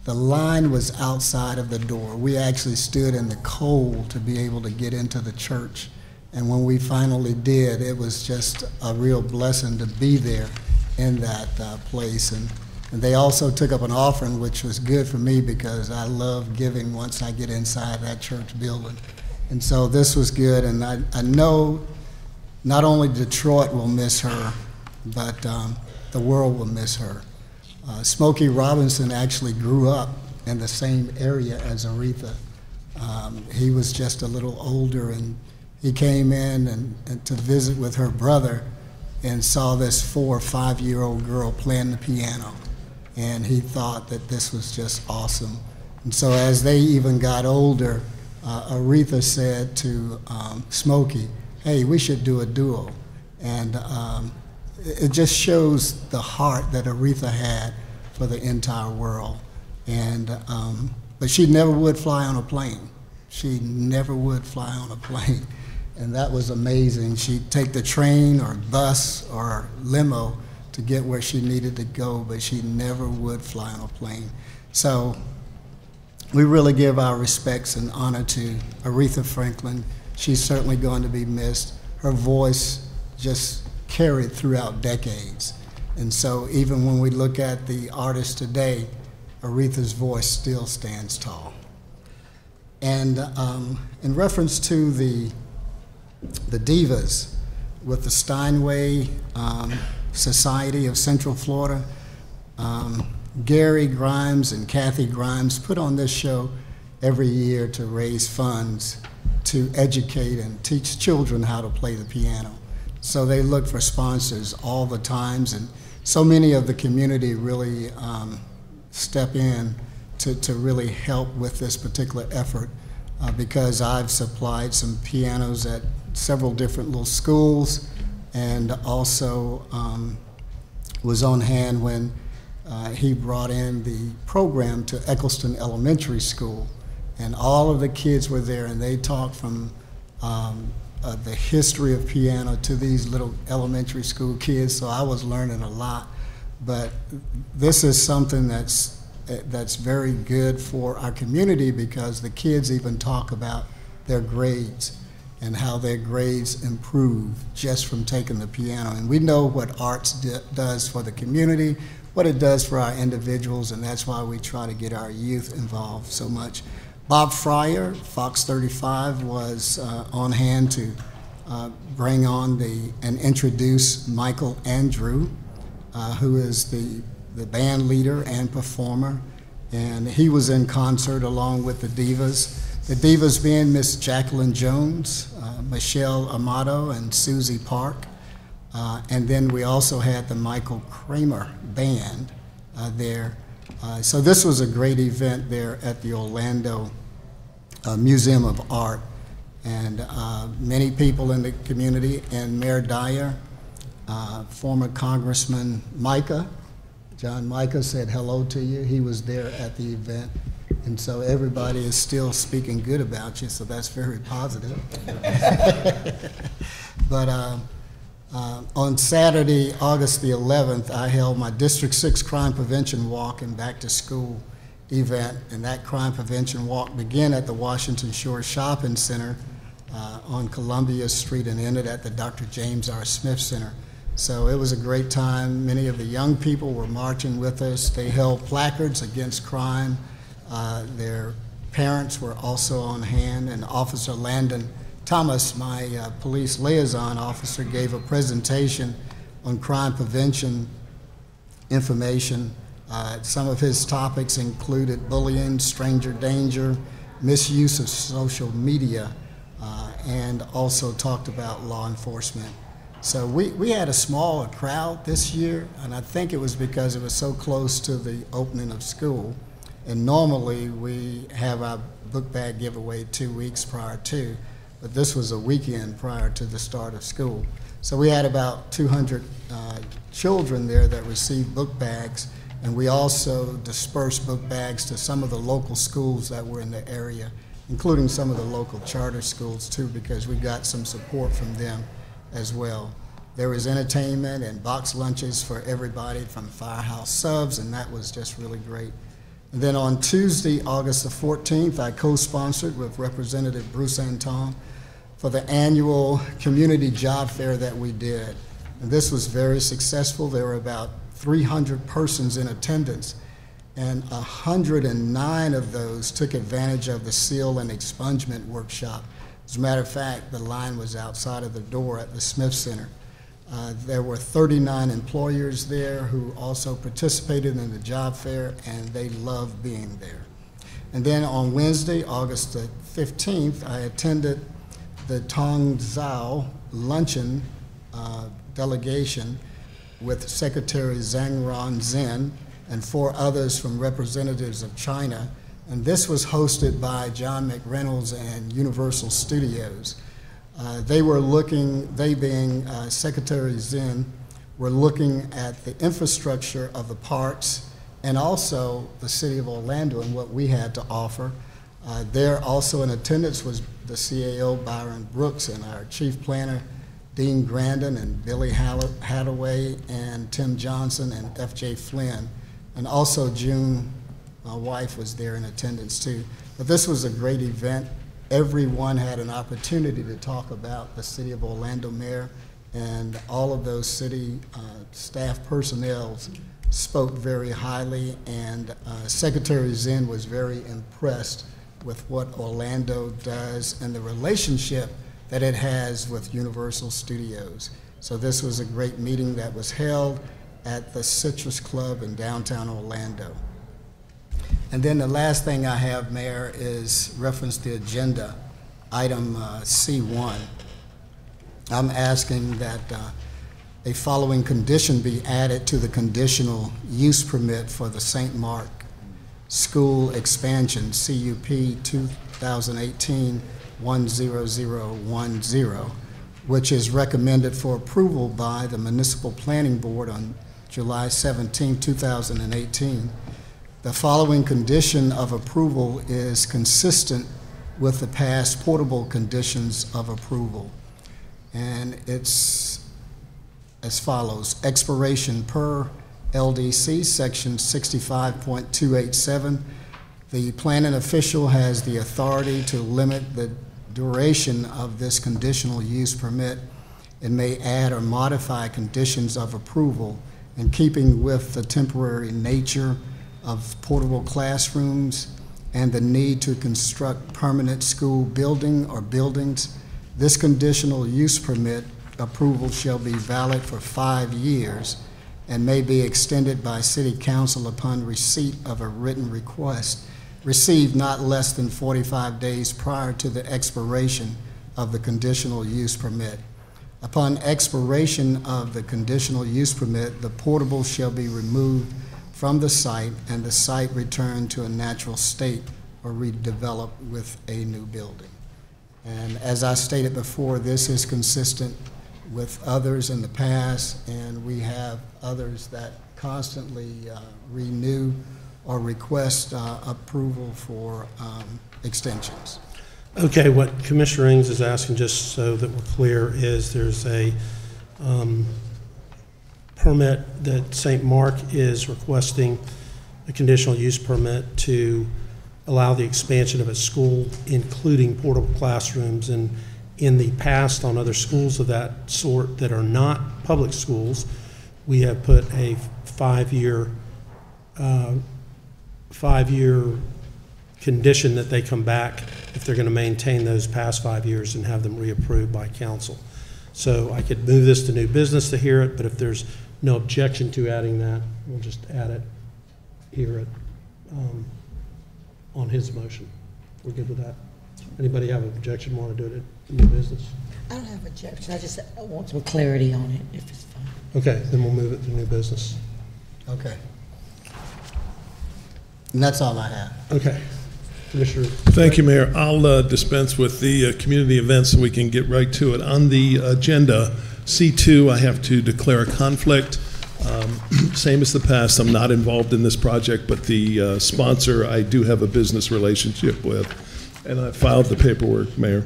The line was outside of the door. We actually stood in the cold to be able to get into the church. And when we finally did, it was just a real blessing to be there in that place. And they also took up an offering, which was good for me because I love giving once I get inside that church building. And so this was good, and I know not only Detroit will miss her, but the world will miss her. Smokey Robinson actually grew up in the same area as Aretha. He was just a little older, and he came in and to visit with her brother and saw this 4- or 5-year-old girl playing the piano. And he thought that this was just awesome. And so as they even got older, Aretha said to Smokey, hey, we should do a duo. And it just shows the heart that Aretha had for the entire world. And but she never would fly on a plane. She never would fly on a plane. And that was amazing. She'd take the train or bus or limo to get where she needed to go, but she never would fly on a plane. So we really give our respects and honor to Aretha Franklin. She's certainly going to be missed. Her voice just carried throughout decades. And so even when we look at the artists today, Aretha's voice still stands tall. And in reference to the divas with the Steinway Society of Central Florida, Gary Grimes and Kathy Grimes put on this show every year to raise funds to educate and teach children how to play the piano. So they look for sponsors all the times, and so many of the community really step in to really help with this particular effort because I've supplied some pianos at several different little schools, and also was on hand when he brought in the program to Eccleston Elementary School, and all of the kids were there, and they talked from the history of piano to these little elementary school kids, so I was learning a lot. But this is something that's very good for our community because the kids even talk about their grades and how their grades improve just from taking the piano. And we know what arts does for the community, what it does for our individuals, and that's why we try to get our youth involved so much. Bob Fryer, Fox 35, was on hand to bring on and introduce Michael Andrew, who is the band leader and performer, and he was in concert along with the Divas. The Divas being Miss Jacqueline Jones, Michelle Amato, and Susie Park. And then we also had the Michael Kramer Band there. So this was a great event there at the Orlando Museum of Art. And many people in the community, and Mayor Dyer, former Congressman Micah, John Micah said hello to you. He was there at the event. And so everybody is still speaking good about you, so that's very positive. But on Saturday, August the 11th, I held my District 6 Crime Prevention Walk and Back to School event, and that crime prevention walk began at the Washington Shore Shopping Center on Columbia Street and ended at the Dr. James R. Smith Center. So it was a great time. Many of the young people were marching with us. They held placards against crime. Their parents were also on hand, and Officer Landon Thomas, my police liaison officer, gave a presentation on crime prevention information. Some of his topics included bullying, stranger danger, misuse of social media, and also talked about law enforcement. So we had a smaller crowd this year, and I think it was because it was so close to the opening of school. And normally we have our book bag giveaway 2 weeks prior to, but this was a weekend prior to the start of school. So we had about 200 children there that received book bags, and we also dispersed book bags to some of the local schools that were in the area, including some of the local charter schools too, because we got some support from them as well. There was entertainment and box lunches for everybody from Firehouse Subs, and that was just really great. And then on Tuesday, August the 14th, I co-sponsored with Representative Bruce Anton for the annual community job fair that we did. And this was very successful. There were about 300 persons in attendance, and 109 of those took advantage of the seal and expungement workshop. As a matter of fact, the line was outside of the door at the Smith Center. There were 39 employers there who also participated in the job fair, and they loved being there. And then on Wednesday, August the 15th, I attended the Tong Zhao luncheon delegation with Secretary Zhang Ronzhen and 4 others from representatives of China. And this was hosted by John McReynolds and Universal Studios. They being Secretary Zhen, were looking at the infrastructure of the parks and also the city of Orlando and what we had to offer. There also in attendance was the CAO Byron Brooks and our chief planner Dean Grandin and Billy Hathaway and Tim Johnson and F.J. Flynn. And also June, my wife, was there in attendance too. But this was a great event. Everyone had an opportunity to talk about the City of Orlando mayor, and all of those city staff personnel spoke very highly, and Secretary Zhen was very impressed with what Orlando does and the relationship that it has with Universal Studios. So this was a great meeting that was held at the Citrus Club in downtown Orlando. And then the last thing I have, Mayor, is reference the agenda, item C1. I'm asking that a following condition be added to the conditional use permit for the St. Mark School Expansion, CUP 2018-10010, which is recommended for approval by the Municipal Planning Board on July 17, 2018. The following condition of approval is consistent with the past portable conditions of approval. And it's as follows: expiration per LDC section 65.287. The planning official has the authority to limit the duration of this conditional use permit and may add or modify conditions of approval in keeping with the temporary nature of portable classrooms and the need to construct permanent school building or buildings. This conditional use permit approval shall be valid for 5 years and may be extended by City Council upon receipt of a written request received not less than 45 days prior to the expiration of the conditional use permit. Upon expiration of the conditional use permit, the portable shall be removed from the site and the site returned to a natural state or redeveloped with a new building. And as I stated before, this is consistent with others in the past, and we have others that constantly renew or request approval for extensions. Okay, what Commissioner Ings is asking, just so that we're clear, is there's a permit that St. Mark is requesting, a conditional use permit to allow the expansion of a school, including portable classrooms. And in the past, on other schools of that sort that are not public schools, we have put a five-year condition that they come back if they're going to maintain those past 5 years and have them reapproved by council. So I could move this to new business to hear it, but if there's no objection to adding that, we'll just add it here on his motion. We're good with that. Anybody have an objection, want to do it in new business? I don't have objection. I just want some clarity on it, if it's fine. Okay, then we'll move it to new business. Okay. And that's all I have. Okay. Commissioner. Thank you, Mayor. I'll dispense with the community events so we can get right to it. On the agenda, C2, I have to declare a conflict. Same as the past, I'm not involved in this project, but the sponsor I do have a business relationship with, and I filed the paperwork, Mayor.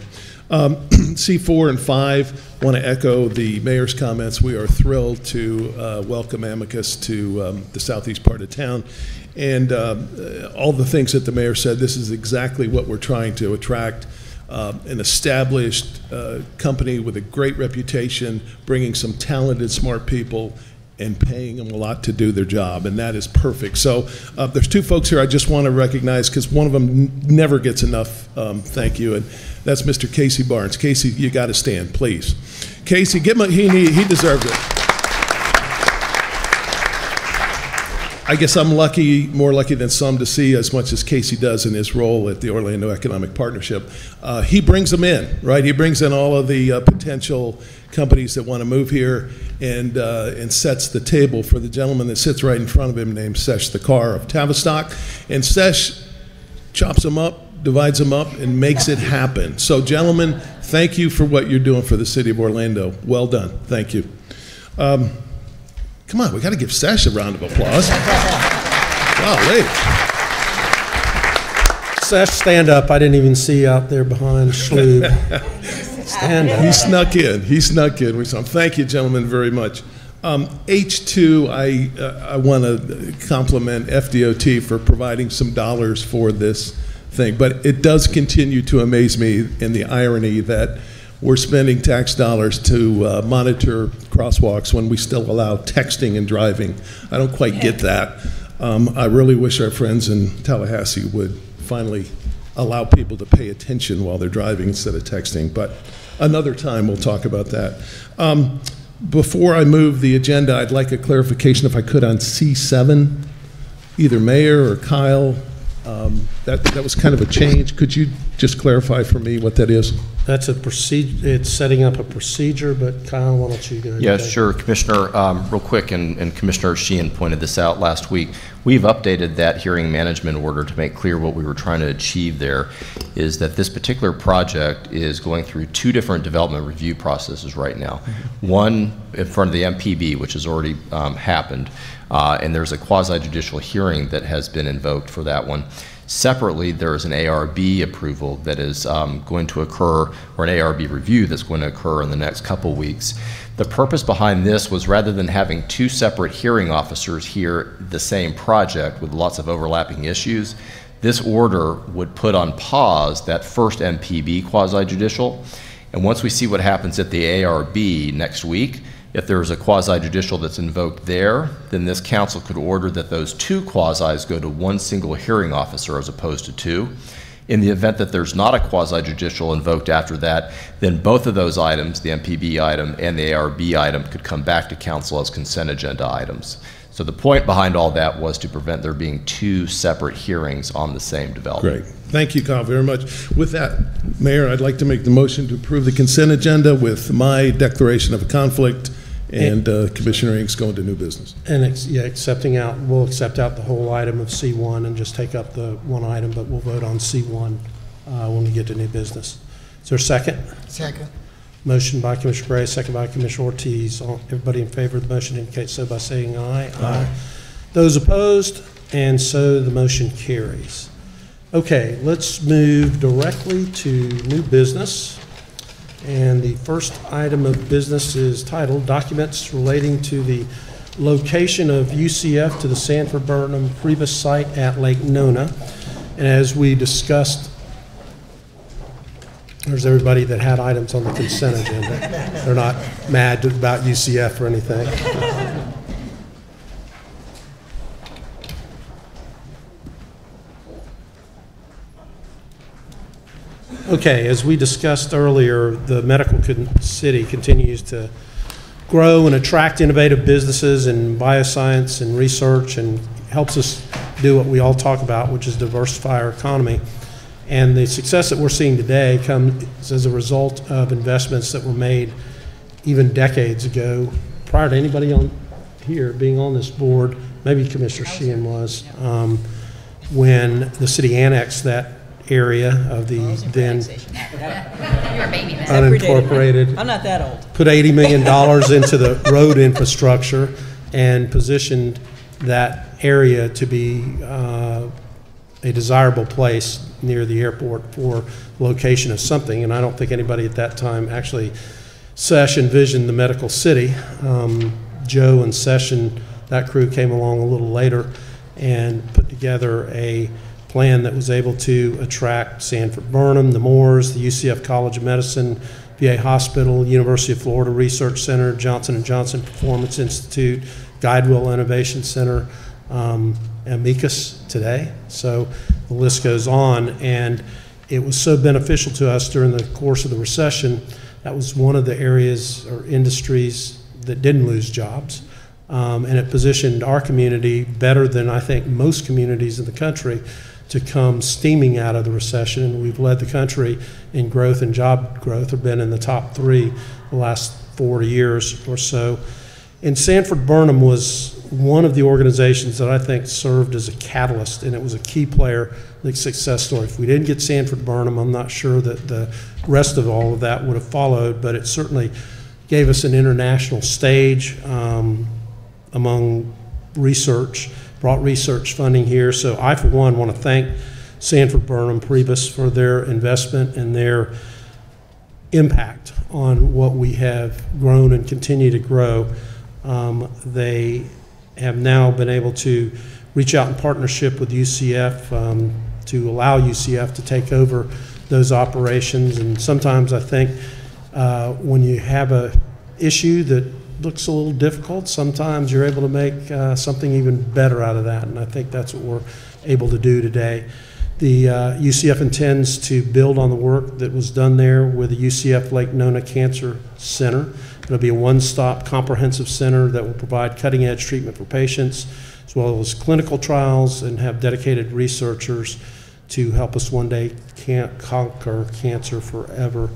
C4 and 5, want to echo the mayor's comments. We are thrilled to welcome Amicus to the southeast part of town. And all the things that the mayor said, this is exactly what we're trying to attract. An established company with a great reputation, bringing some talented, smart people, and paying them a lot to do their job, and that is perfect. So there's two folks here I just want to recognize because one of them never gets enough thank you, and that's Mr. Casey Barnes. Casey, you got to stand, please. Casey, give him he deserved it. I guess I'm lucky, more lucky than some, to see as much as Casey does in his role at the Orlando Economic Partnership. He brings them in, right? He brings in all of the potential companies that want to move here and sets the table for the gentleman that sits right in front of him named Sesh Thakar of Tavistock. And Sesh chops them up, divides them up, and makes it happen. So gentlemen, thank you for what you're doing for the city of Orlando. Well done. Thank you. Come on, we got to give Sesh a round of applause. Golly. Sesh, stand up. I didn't even see you out there behind Schlube. Stand up. He snuck in. He snuck in. Thank you, gentlemen, very much. H2, I want to compliment FDOT for providing some dollars for this thing, but it does continue to amaze me in the irony that we're spending tax dollars to monitor crosswalks when we still allow texting and driving. I don't quite get that. I really wish our friends in Tallahassee would finally allow people to pay attention while they're driving instead of texting, but another time we'll talk about that. Before I move the agenda, I'd like a clarification, if I could, on C7, either Mayor or Kyle. That was kind of a change. Could you just clarify for me what that is? That's a procedure. It's setting up a procedure, but Kyle, why don't you go ahead? Yeah, sure, Commissioner. Real quick, and Commissioner Sheehan pointed this out last week. We've updated that hearing management order to make clear what we were trying to achieve there is that this particular project is going through two different development review processes right now. One in front of the MPB, which has already happened, and there's a quasi-judicial hearing that has been invoked for that one. Separately, there is an ARB approval that is going to occur, or an ARB review that's going to occur in the next couple weeks. The purpose behind this was, rather than having two separate hearing officers hear the same project with lots of overlapping issues, this order would put on pause that first MPB quasi-judicial. And once we see what happens at the ARB next week, if there's a quasi-judicial that's invoked there, then this council could order that those two quasis go to one single hearing officer as opposed to two. In the event that there's not a quasi-judicial invoked after that, then both of those items, the MPB item and the ARB item, could come back to council as consent agenda items. So the point behind all that was to prevent there being two separate hearings on the same development. Great. Thank you, Kyle, very much. With that, Mayor, I'd like to make the motion to approve the consent agenda with my declaration of a conflict and Commissioner Inks going to new business. And we'll accept out the whole item of C1 and just take up the one item, but we'll vote on C1 when we get to new business. Is there a second? Second. Motion by Commissioner Gray, second by Commissioner Ortiz. Everybody in favor of the motion indicate so by saying aye. Aye. Those opposed, and so the motion carries. Okay, let's move directly to new business. And the first item of business is titled Documents Relating to the Location of UCF to the Sanford Burnham Priebus Site at Lake Nona. And as we discussed, there's everybody that had items on the consent agenda. They're not mad about UCF or anything. Okay, as we discussed earlier, the medical city continues to grow and attract innovative businesses in bioscience and research, and helps us do what we all talk about, which is diversify our economy. And the success that we're seeing today comes as a result of investments that were made even decades ago, prior to anybody on here being on this board. Maybe Commissioner Sheehan was, when the city annexed that area of the then unincorporated. I'm not that old. Put $80 million into the road infrastructure and positioned that area to be a desirable place near the airport for location of something. And I don't think anybody at that time actually envisioned the medical city. Joe and Session, that crew came along a little later and put together a plan that was able to attract Sanford Burnham, the Moores, the UCF College of Medicine, VA Hospital, University of Florida Research Center, Johnson & Johnson Performance Institute, Guidewell Innovation Center, Amicus today. So the list goes on, and it was so beneficial to us during the course of the recession. That was one of the areas or industries that didn't lose jobs. And it positioned our community better than I think most communities in the country to come steaming out of the recession. And we've led the country in growth and job growth, have been in the top 3 the last 40 years or so. And Sanford Burnham was one of the organizations that I think served as a catalyst, and it was a key player in the success story. If we didn't get Sanford Burnham, I'm not sure that the rest of all of that would have followed, but it certainly gave us an international stage among research, brought research funding here. So I, for one, want to thank Sanford Burnham Priebus for their investment and their impact on what we have grown and continue to grow. They have now been able to reach out in partnership with UCF to allow UCF to take over those operations. And sometimes I think when you have an issue that looks a little difficult, sometimes you're able to make something even better out of that, and I think that's what we're able to do today. The UCF intends to build on the work that was done there with the UCF Lake Nona Cancer Center. It'll be a one-stop comprehensive center that will provide cutting-edge treatment for patients, as well as clinical trials, and have dedicated researchers to help us one day conquer cancer forever.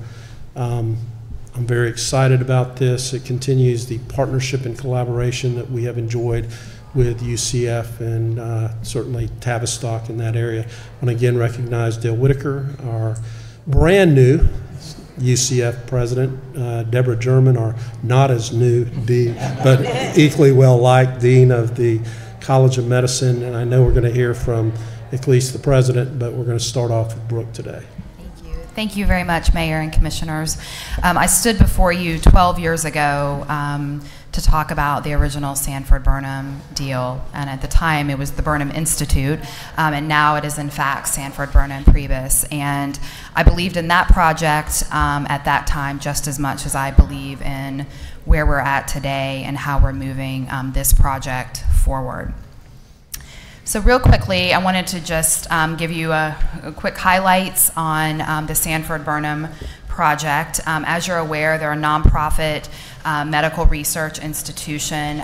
I'm very excited about this. It continues the partnership and collaboration that we have enjoyed with UCF and certainly Tavistock in that area. I want to again recognize Dale Whitaker, our brand new UCF president, Deborah German, our not as new dean, but equally well liked dean of the College of Medicine. And I know we're going to hear from at least the president, but we're going to start off with Brooke today. Thank you very much, Mayor and Commissioners. I stood before you 12 years ago to talk about the original Sanford Burnham deal, and at the time it was the Burnham Institute, and now it is in fact Sanford Burnham Priebus. And I believed in that project at that time just as much as I believe in where we're at today and how we're moving this project forward. So real quickly, I wanted to just give you a quick highlights on the Sanford Burnham project. As you're aware, they're a nonprofit medical research institution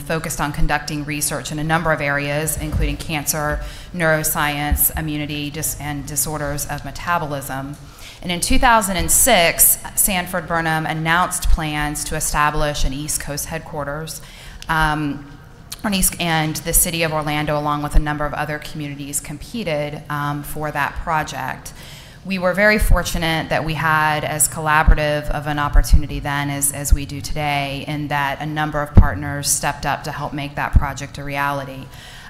focused on conducting research in a number of areas, including cancer, neuroscience, immunity, and disorders of metabolism. And in 2006, Sanford Burnham announced plans to establish an East Coast headquarters. And the city of Orlando, along with a number of other communities, competed for that project. We were very fortunate that we had as collaborative of an opportunity then as we do today, in that a number of partners stepped up to help make that project a reality.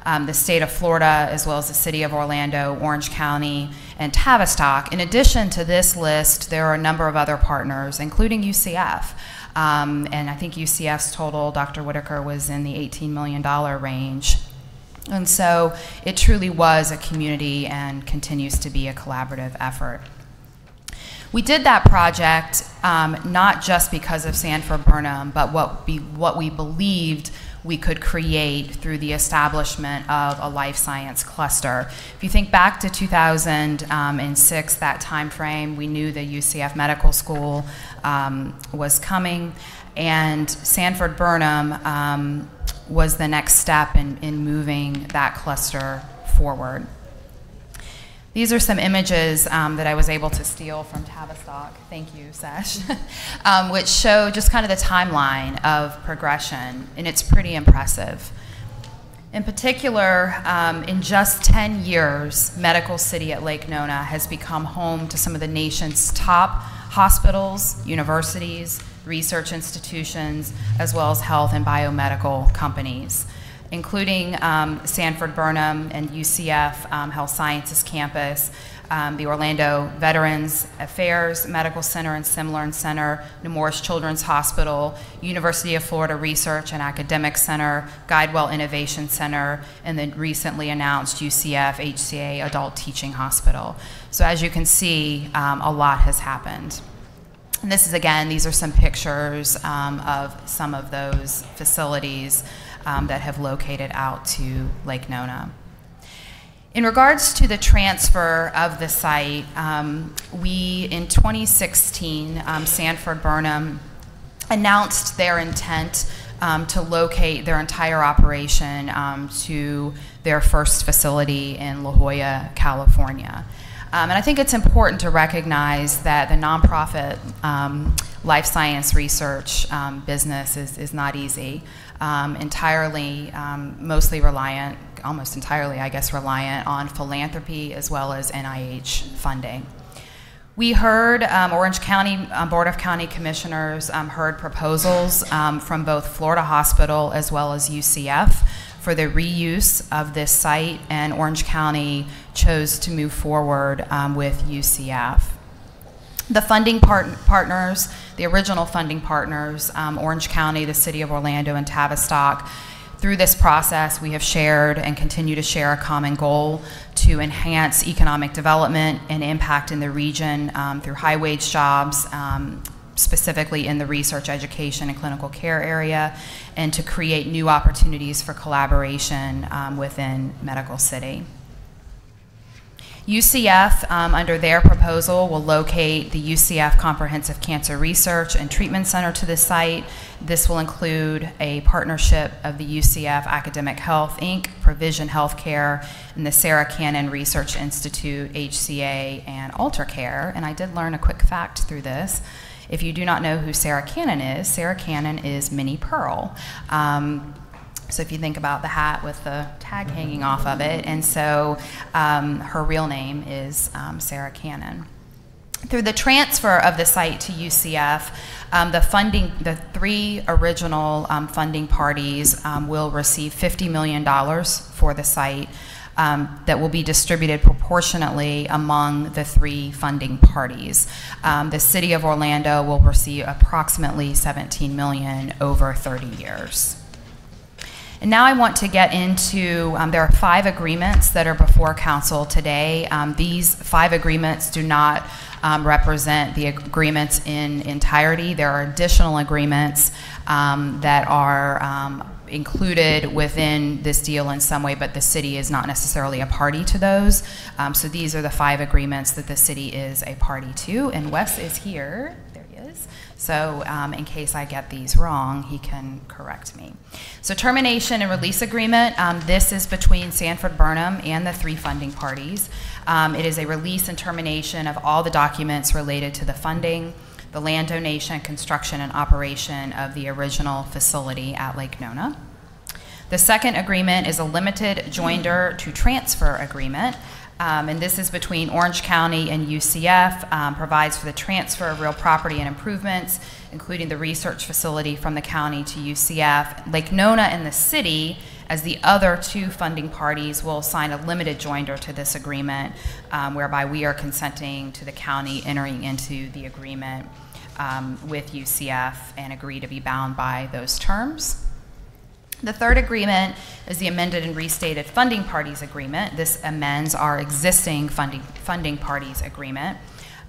The state of Florida, as well as the city of Orlando, Orange County, and Tavistock. In addition to this list, there are a number of other partners, including UCF. And I think UCF's total, Dr. Whitaker, was in the $18 million range. And so it truly was a community and continues to be a collaborative effort. We did that project not just because of Sanford Burnham, but what we believed we could create through the establishment of a life science cluster. If you think back to 2006, that time frame, we knew the UCF Medical School was coming, and Sanford Burnham was the next step in moving that cluster forward. These are some images that I was able to steal from Tavistock, thank you, Sash, which show just kind of the timeline of progression, and it's pretty impressive. In particular, in just 10 years, Medical City at Lake Nona has become home to some of the nation's top hospitals, universities, research institutions, as well as health and biomedical companies, including Sanford Burnham and UCF Health Sciences Campus, the Orlando Veterans Affairs Medical Center and Simlern Center, Nemours Children's Hospital, University of Florida Research and Academic Center, Guidewell Innovation Center, and the recently announced UCF HCA Adult Teaching Hospital. So as you can see, a lot has happened. And this is, again, these are some pictures of some of those facilities that have located out to Lake Nona. In regards to the transfer of the site, we, in 2016, Sanford Burnham announced their intent to locate their entire operation to their first facility in La Jolla, California. And I think it's important to recognize that the nonprofit life science research business is not easy. Entirely, mostly reliant, almost entirely, I guess, reliant on philanthropy as well as NIH funding. We heard, Orange County Board of County Commissioners heard proposals from both Florida Hospital as well as UCF for the reuse of this site, and Orange County chose to move forward with UCF. The funding partners, the original funding partners, Orange County, the City of Orlando, and Tavistock, through this process, we have shared and continue to share a common goal to enhance economic development and impact in the region through high-wage jobs, specifically in the research, education, and clinical care area, and to create new opportunities for collaboration within Medical City. UCF, under their proposal, will locate the UCF Comprehensive Cancer Research and Treatment Center to the site. This will include a partnership of the UCF Academic Health, Inc., Provision Healthcare, and the Sarah Cannon Research Institute, HCA, and AlterCare. And I did learn a quick fact through this. If you do not know who Sarah Cannon is Minnie Pearl. So if you think about the hat with the tag hanging off of it, and so her real name is Sarah Cannon. Through the transfer of the site to UCF, the three original funding parties will receive $50 million for the site that will be distributed proportionately among the three funding parties. The City of Orlando will receive approximately $17 million over 30 years. And now I want to get into, there are 5 agreements that are before council today. These 5 agreements do not represent the agreements in entirety. There are additional agreements that are included within this deal in some way, but the city is not necessarily a party to those. So these are the 5 agreements that the city is a party to, and Wes is here. There he is. So in case I get these wrong, he can correct me. So termination and release agreement, this is between Sanford Burnham and the 3 funding parties. It is a release and termination of all the documents related to the funding, the land donation, construction, and operation of the original facility at Lake Nona. The second agreement is a limited joinder to transfer agreement. And this is between Orange County and UCF, provides for the transfer of real property and improvements, including the research facility from the county to UCF. Lake Nona and the city, as the other 2 funding parties, will sign a limited joinder to this agreement, whereby we are consenting to the county entering into the agreement with UCF and agree to be bound by those terms. The third agreement is the amended and restated funding parties agreement. This amends our existing funding parties agreement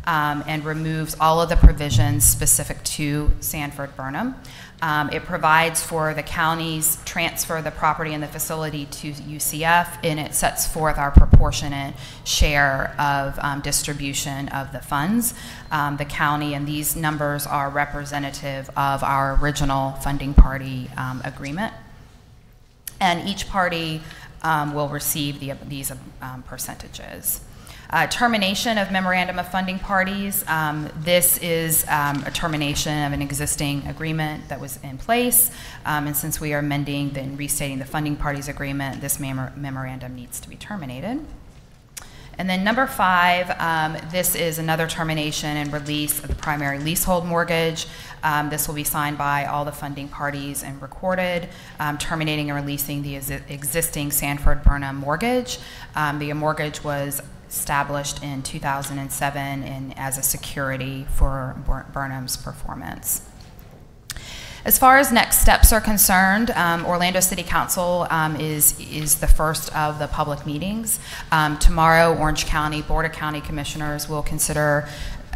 and removes all of the provisions specific to Sanford Burnham. It provides for the county's transfer of the property and the facility to UCF, and it sets forth our proportionate share of distribution of the funds. The county, and these numbers are representative of our original funding party agreement. And each party will receive these percentages. Termination of memorandum of funding parties. This is a termination of an existing agreement that was in place, and since we are amending and restating the funding parties agreement, this memorandum needs to be terminated. And then number 5, this is another termination and release of the primary leasehold mortgage. This will be signed by all the funding parties and recorded, terminating and releasing the existing Sanford Burnham mortgage. The mortgage was established in 2007 and as a security for Burnham's performance. As far as next steps are concerned, Orlando City Council is the first of the public meetings. Tomorrow, Orange County Board of County Commissioners will consider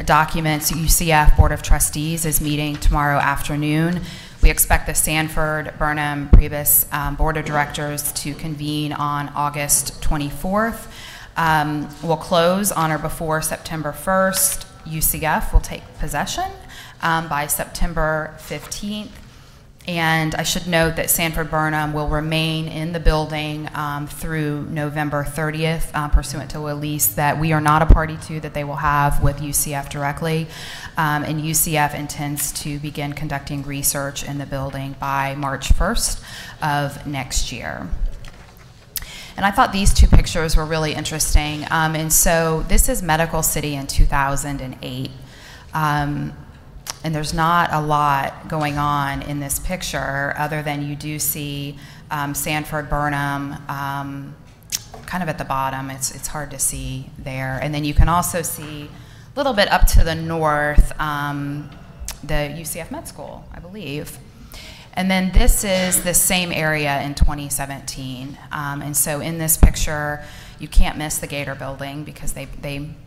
documents. UCF Board of Trustees is meeting tomorrow afternoon. We expect the Sanford Burnham Priebus Board of Directors to convene on August 24th. We'll close on or before September 1st. UCF will take possession by September 15th. And I should note that Sanford Burnham will remain in the building through November 30th, pursuant to a lease that we are not a party to, that they will have with UCF directly. And UCF intends to begin conducting research in the building by March 1st of next year. And I thought these 2 pictures were really interesting. And so this is Medical City in 2008. And there's not a lot going on in this picture other than you do see Sanford Burnham kind of at the bottom. It's hard to see there. And then you can also see a little bit up to the north, the UCF Med School, I believe. And then this is the same area in 2017. And so in this picture, you can't miss the Gator building because they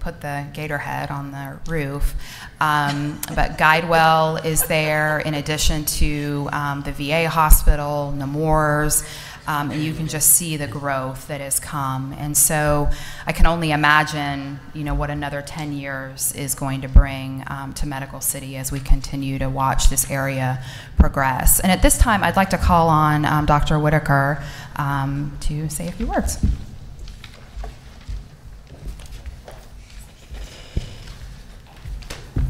put the Gator head on the roof. But Guidewell is there in addition to the VA hospital, Nemours, and you can just see the growth that has come. And so I can only imagine, you know, what another 10 years is going to bring to Medical City as we continue to watch this area progress. And at this time, I'd like to call on Dr. Whitaker to say a few words.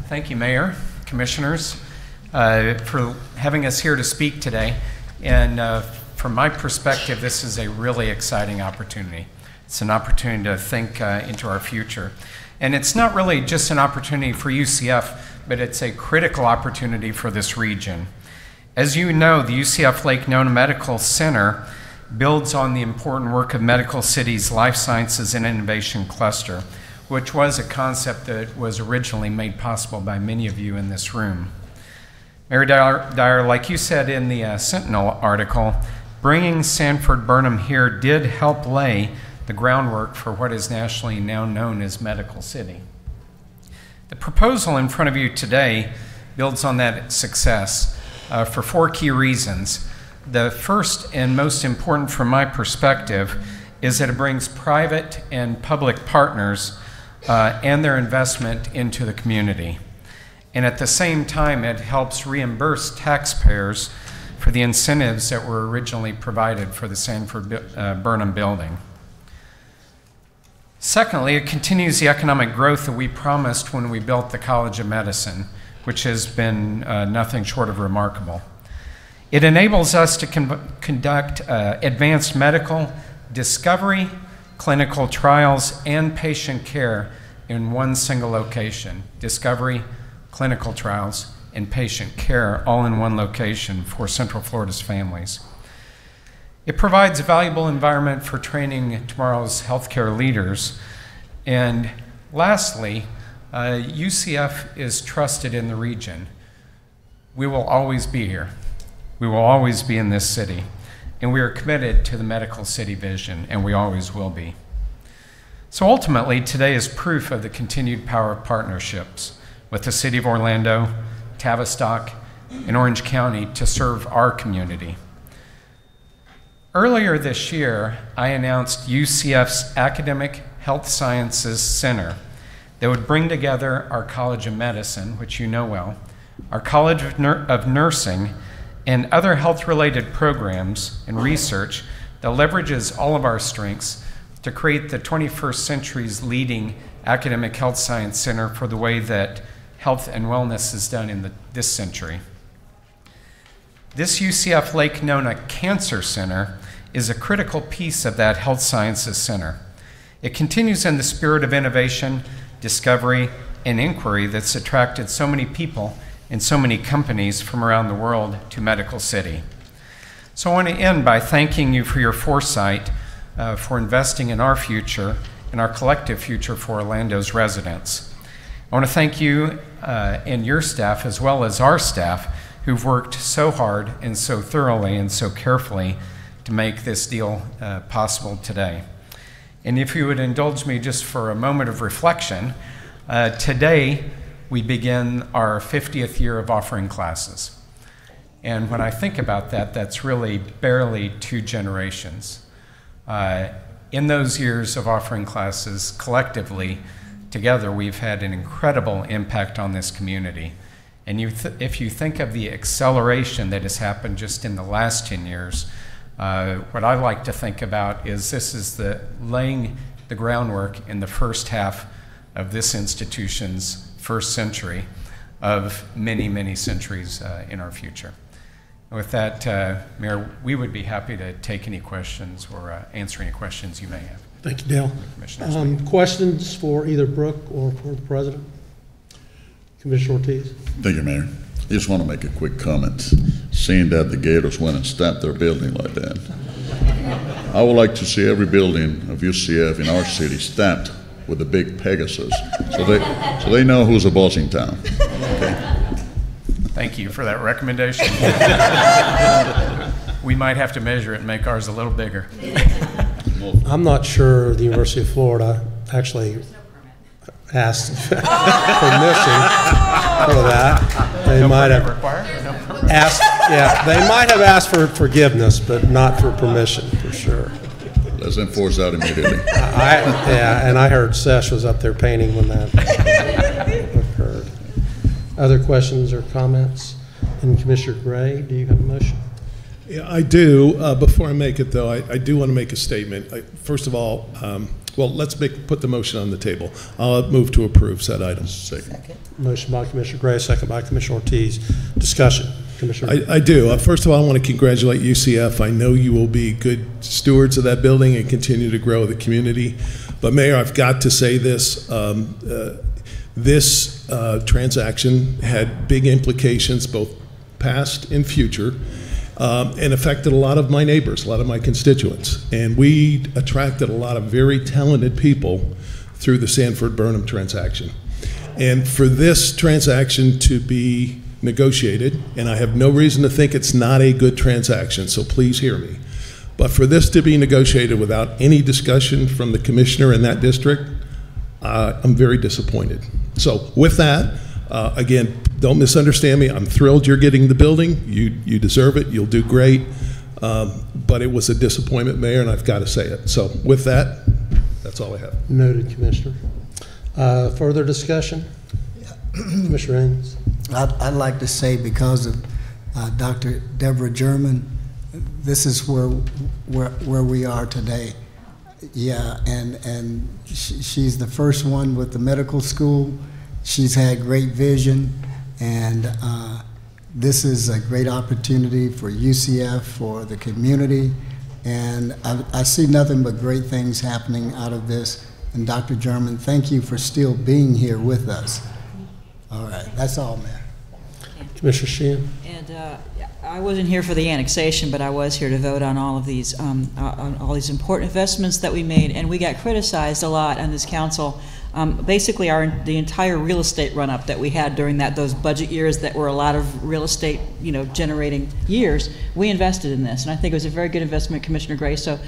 Thank you, Mayor, Commissioners, for having us here to speak today. And from my perspective, this is a really exciting opportunity. It's an opportunity to think into our future. And it's not really just an opportunity for UCF, but it's a critical opportunity for this region. As you know, the UCF Lake Nona Medical Center builds on the important work of Medical City's Life Sciences and Innovation Cluster, which was a concept that was originally made possible by many of you in this room. Mayor Dyer, like you said in the Sentinel article, bringing Sanford Burnham here did help lay the groundwork for what is nationally now known as Medical City. The proposal in front of you today builds on that success for 4 key reasons. The first and most important from my perspective is that it brings private and public partners and their investment into the community. And at the same time, it helps reimburse taxpayers for the incentives that were originally provided for the Sanford Burnham building. Secondly, it continues the economic growth that we promised when we built the College of Medicine, which has been nothing short of remarkable. It enables us to conduct advanced medical discovery, clinical trials, and patient care in one single location. Discovery, clinical trials, and patient care all in one location for Central Florida's families. It provides a valuable environment for training tomorrow's healthcare leaders. And lastly, UCF is trusted in the region. We will always be here. We will always be in this city. And we are committed to the Medical City vision, and we always will be. So ultimately, today is proof of the continued power of partnerships with the City of Orlando, Tavistock, and Orange County to serve our community. Earlier this year, I announced UCF's Academic Health Sciences Center that would bring together our College of Medicine, which you know well, our College of Nursing, and other health-related programs and research that leverages all of our strengths to create the 21st century's leading academic health science center for the way that health and wellness is done in this century. This UCF Lake Nona Cancer Center is a critical piece of that health sciences center. It continues in the spirit of innovation, discovery, and inquiry that's attracted so many people and so many companies from around the world to Medical City. So I want to end by thanking you for your foresight for investing in our future, in our collective future for Orlando's residents. I want to thank you and your staff, as well as our staff, who've worked so hard and so thoroughly and so carefully to make this deal possible today. And if you would indulge me just for a moment of reflection, today we begin our 50th year of offering classes. And when I think about that, that's really barely 2 generations. In those years of offering classes, collectively, together, we've had an incredible impact on this community. And if you think of the acceleration that has happened just in the last 10 years, what I like to think about is this is laying the groundwork in the first half of this institution's first century of many, many centuries in our future. And with that, Mayor, we would be happy to take any questions or answer any questions you may have. Thank you, Dale. Questions for either Brooke or for the President? Commissioner Ortiz. Thank you, Mayor. I just want to make a quick comment. Seeing that the Gators went and stamped their building like that, I would like to see every building of UCF in our city stamped with a big Pegasus, so they know who's the boss in town. Okay. Thank you for that recommendation. We might have to measure it and make ours a little bigger. I'm not sure the University of Florida actually asked permission for that. They might have asked, yeah, they might have asked for forgiveness, but not for permission, for sure. Let's enforce that immediately. Yeah, and I heard Sesh was up there painting when that occurred. Other questions or comments? And Commissioner Gray, do you have a motion? Yeah, I do. Before I make it, though, I do want to make a statement. First of all, well, let's put the motion on the table. I'll move to approve said item. Second. Motion by Commissioner Gray, second by Commissioner Ortiz. Discussion. Commissioner. I do. First of all, I want to congratulate UCF. I know you will be good stewards of that building and continue to grow the community. But Mayor, I've got to say this. This transaction had big implications, both past and future, and affected a lot of my neighbors, a lot of my constituents. And we attracted a lot of very talented people through the Sanford Burnham transaction. And for this transaction to be negotiated, and I have no reason to think it's not a good transaction, so please hear me. But for this to be negotiated without any discussion from the commissioner in that district, I'm very disappointed. So with that, again, don't misunderstand me. I'm thrilled you're getting the building. You deserve it. You'll do great. But it was a disappointment, Mayor, and I've got to say it. So with that, that's all I have. Noted, Commissioner. Further discussion? Commissioner Haynes. I'd like to say, because of Dr. Deborah German, this is where we are today. Yeah, and she's the first one with the medical school. She's had great vision, and this is a great opportunity for UCF, for the community, and I see nothing but great things happening out of this. And Dr. German, thank you for still being here with us. All right, that's all, man. Commissioner Sheehan. And I wasn't here for the annexation, but I was here to vote on all of these, on all these important investments that we made. And we got criticized a lot on this council. Basically, the entire real estate run-up that we had during those budget years that were a lot of real estate, generating years, we invested in this, and I think it was a very good investment, Commissioner Gray. So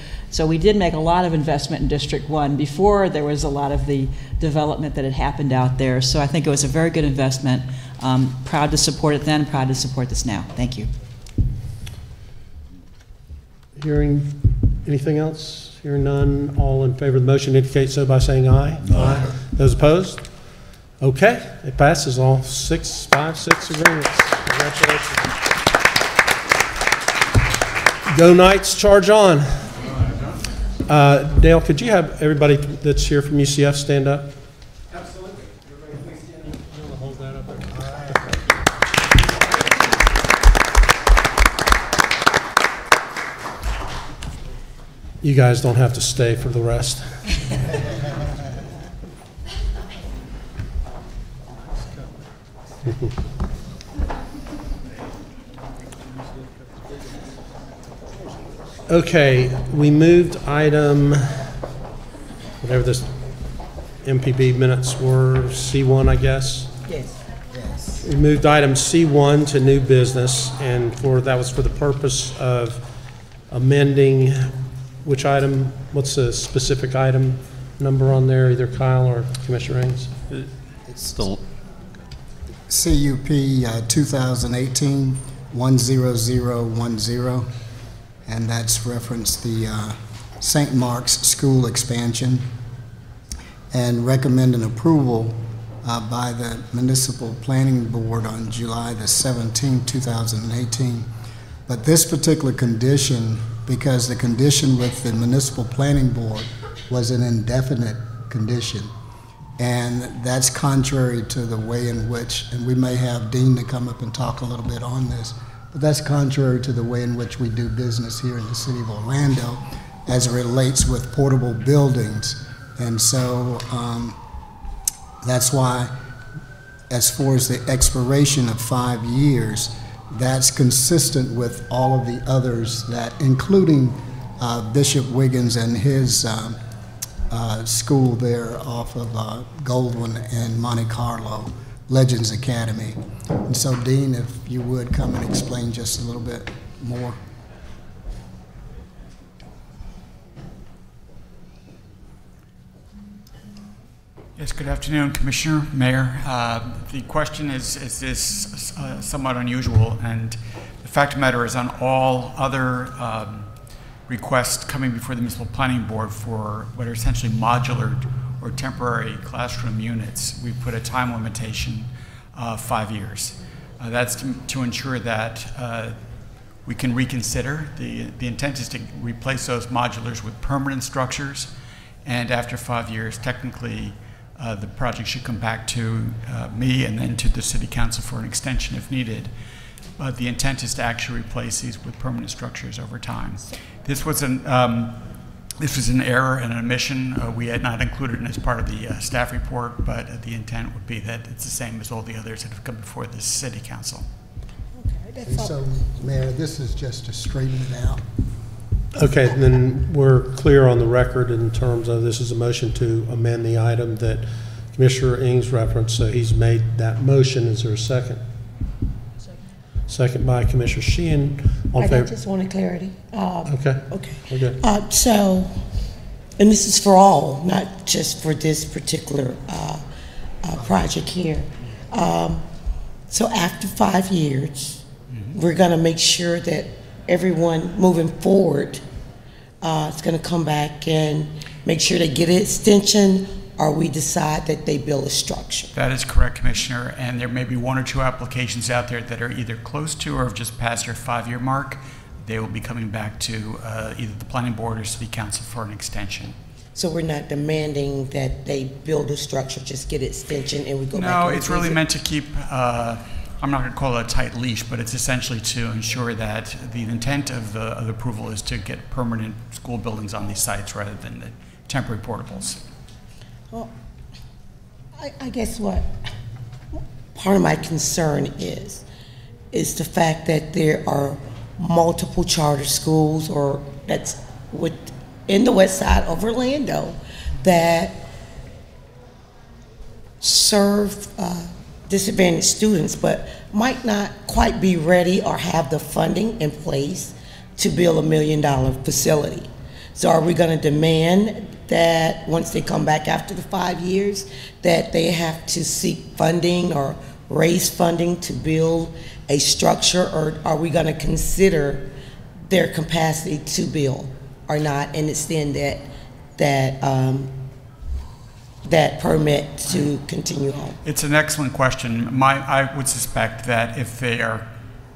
we did make a lot of investment in District 1 before there was a lot of the development that had happened out there. So I think it was a very good investment. Proud to support it then, proud to support this now. Thank you. Hearing anything else? Hearing none, all in favor of the motion indicate so by saying aye. Aye. Those opposed? Okay, it passes all 6 agreements. Congratulations. Go Knights, charge on. Dale, could you have everybody that's here from UCF stand up? Absolutely. Everybody please stand up. You want to hold that up there? You guys don't have to stay for the rest. Okay, we moved item, whatever this MPB minutes were, C1, I guess. Yes. Yes. We moved item C1 to new business, and that was for the purpose of amending which item? What's the specific item number on there, either Kyle or Commissioner Ings? It's still CUP 2018-10010, and that's referenced the St. Mark's School expansion, and recommend an approval by the Municipal Planning Board on July the 17th, 2018. But this particular condition, because the condition with the Municipal Planning Board was an indefinite condition, and that's contrary to the way in which, and we may have Dean to come up and talk a little bit on this, but that's contrary to the way in which we do business here in the city of Orlando as it relates with portable buildings. And so that's why, as far as the expiration of 5 years, that's consistent with all of the others that, including Bishop Wiggins and his school there off of Goldwyn and Monte Carlo, Legends Academy. And so, Dean, if you would come and explain just a little bit more. Yes, good afternoon, Commissioner, Mayor. The question is this somewhat unusual, and the fact of the matter is on all other requests coming before the Municipal Planning Board for what are essentially modular or temporary classroom units, we put a time limitation of 5 years. That's to ensure that we can reconsider. The intent is to replace those modulars with permanent structures, and after 5 years, technically, the project should come back to me and then to the City Council for an extension if needed. But the intent is to actually replace these with permanent structures over time. This was an error and an omission. We had not included it as part of the staff report, but the intent would be that it's the same as all the others that have come before the City Council. Okay, and so, Mayor, this is just to straighten it out. Okay, then we're clear on the record in terms of this is a motion to amend the item that Commissioner Ings referenced. So he's made that motion. Is there a second? Second by Commissioner Sheehan. I just wanted clarity. Okay. Okay. So, and this is for all, not just for this particular project here. So after 5 years, we're going to make sure that everyone moving forward is going to come back and make sure they get an extension, or we decide that they build a structure. That is correct, Commissioner, and there may be 1 or 2 applications out there that are either close to or have just passed their 5-year mark. They will be coming back to either the Planning Board or City Council for an extension. So we're not demanding that they build a structure, just get an extension and we go back. No, it's really meant to keep, I'm not going to call it a tight leash, but it's essentially to ensure that the intent of the approval is to get permanent school buildings on these sites rather than the temporary portables. Well, I guess what part of my concern is the fact that there are multiple charter schools or that's in the west side of Orlando that serve disadvantaged students but might not quite be ready or have the funding in place to build $1 million facility. So are we going to demand that once they come back after the 5 years that they have to seek funding or raise funding to build a structure, or are we going to consider their capacity to build or not and extend that permit to continue on? It's an excellent question. I would suspect that if they are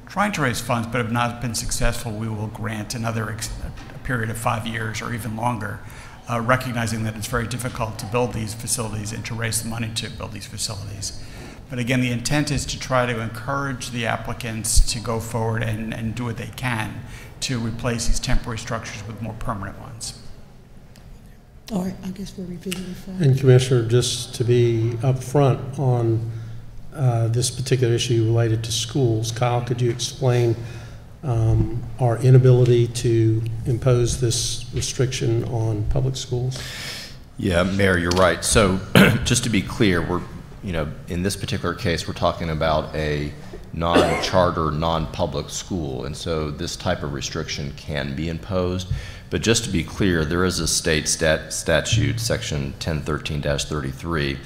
trying to raise funds but have not been successful, we will grant another period of 5 years or even longer, recognizing that it's very difficult to build these facilities and to raise the money to build these facilities. But again, the intent is to try to encourage the applicants to go forward and do what they can to replace these temporary structures with more permanent ones. All right, I guess we're repeating the phone. And Commissioner, just to be upfront on this particular issue related to schools, Kyle, could you explain our inability to impose this restriction on public schools? Yeah, Mayor, you're right. So just to be clear, we're, in this particular case, we're talking about a non-charter, non-public school, and so this type of restriction can be imposed. But just to be clear, there is a state statute, section 1013-33,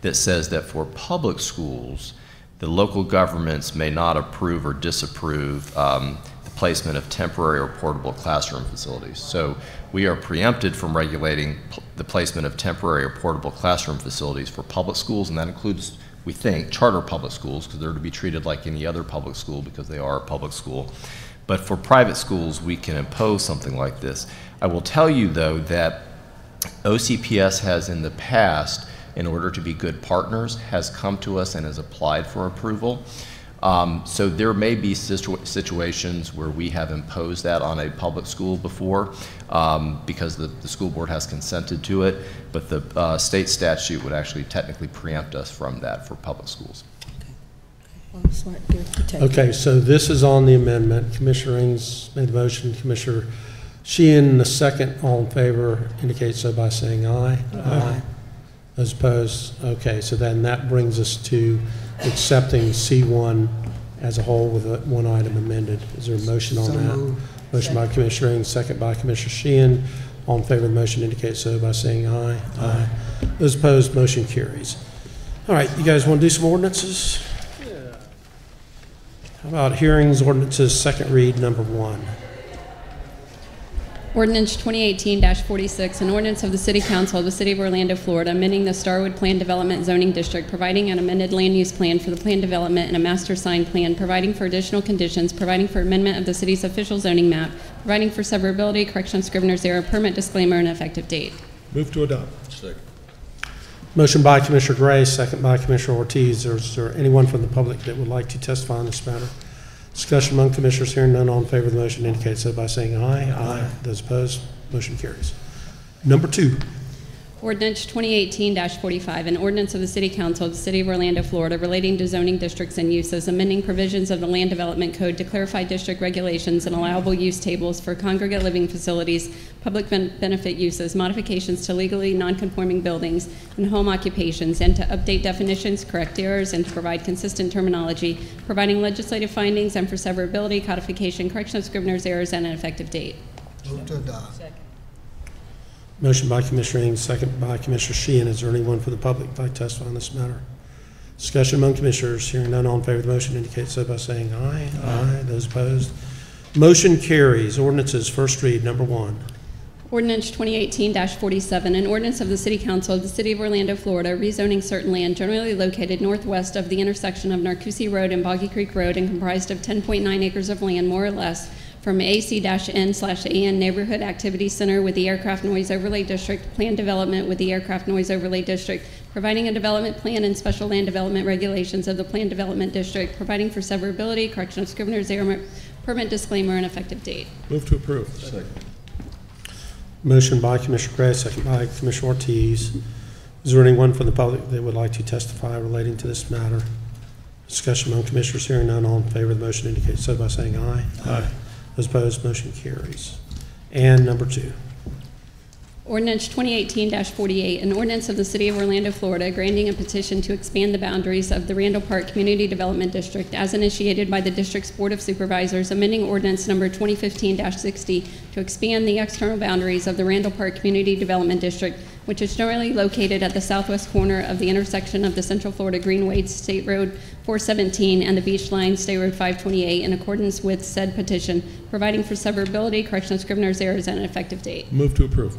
that says that for public schools, the local governments may not approve or disapprove the placement of temporary or portable classroom facilities. So we are preempted from regulating the placement of temporary or portable classroom facilities for public schools, and that includes, we think, charter public schools, because they're to be treated like any other public school because they are a public school. But for private schools, we can impose something like this. I will tell you, though, that OCPS has in the past, in order to be good partners, has come to us and has applied for approval. So there may be situations where we have imposed that on a public school before because the school board has consented to it, but the state statute would actually technically preempt us from that for public schools. Okay, so this is on the amendment. Commissioner Ings made the motion. Commissioner Sheehan, the second. All in favor indicate so by saying aye. Aye. Those opposed? Okay, so then that brings us to accepting C1 as a whole with one item amended. Is there a motion on that? Motion by Commissioner Ings, second by Commissioner Sheehan. All in favor of the motion indicate so by saying aye. Aye. Those opposed, motion carries. All right, you guys want to do some ordinances? How about hearings, ordinances, second read, number 1? Ordinance 2018-46, an ordinance of the City Council of the City of Orlando, Florida, amending the Starwood Plan Development Zoning District, providing an amended land use plan for the plan development and a master sign plan, providing for additional conditions, providing for amendment of the city's official zoning map, providing for severability, correction of scrivener's error, permit disclaimer, and effective date. Move to adopt. Second. Motion by Commissioner Gray, second by Commissioner Ortiz. Is there anyone from the public that would like to testify on this matter? Discussion among commissioners. Hearing none, all in favor of the motion indicate so by saying aye. Aye. Those opposed, motion carries. Number 2. Ordinance 2018-45, an ordinance of the City Council of the City of Orlando, Florida, relating to zoning districts and uses, amending provisions of the Land Development Code to clarify district regulations and allowable use tables for congregate living facilities, public benefit uses, modifications to legally nonconforming buildings, and home occupations, and to update definitions, correct errors, and to provide consistent terminology, providing legislative findings, and for severability, codification, correction of scrivener's errors, and an effective date. Move to adopt. Motion by Commissioner Ings, second by Commissioner Sheehan. Is there anyone from the public who would like to testify on this matter? Discussion among commissioners. Hearing none, all in favor of the motion indicate so by saying aye. Aye. Those opposed, motion carries. Ordinances, first read, number 1. Ordinance 2018-47, an ordinance of the City Council of the City of Orlando, Florida, rezoning certain land generally located northwest of the intersection of Narcoossee Road and Boggy Creek Road and comprised of 10.9 acres of land, more or less, from AC-N/AN Neighborhood Activity Center with the Aircraft Noise Overlay District, Plan Development with the Aircraft Noise Overlay District, providing a development plan and special land development regulations of the Plan Development District, providing for severability, correction of scrivener's error, permit disclaimer, and effective date. Move to approve. Second. Motion by Commissioner Gray, second by Commissioner Ortiz. Is there anyone from the public that would like to testify relating to this matter? Discussion among commissioners. Hearing none, all in favor of the motion indicate so by saying aye. Aye. Those opposed, motion carries. And number 2. Ordinance 2018-48, an ordinance of the City of Orlando, Florida, granting a petition to expand the boundaries of the Randall Park Community Development District as initiated by the District's Board of Supervisors, amending ordinance number 2015-60 to expand the external boundaries of the Randall Park Community Development District, which is generally located at the southwest corner of the intersection of the Central Florida Greenway State Road 417 and the Beach Line State Road 528 in accordance with said petition, providing for severability, correction of scrivener's errors, and an effective date. Move to approve.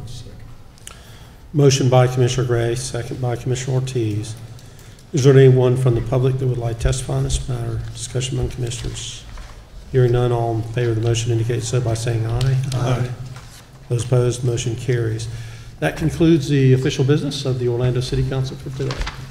Motion by Commissioner Gray, second by Commissioner Ortiz. Is there anyone from the public that would like to testify on this matter? Discussion among commissioners. Hearing none, all in favor of the motion indicate so by saying aye. Aye. Those opposed, motion carries. That concludes the official business of the Orlando City Council for today.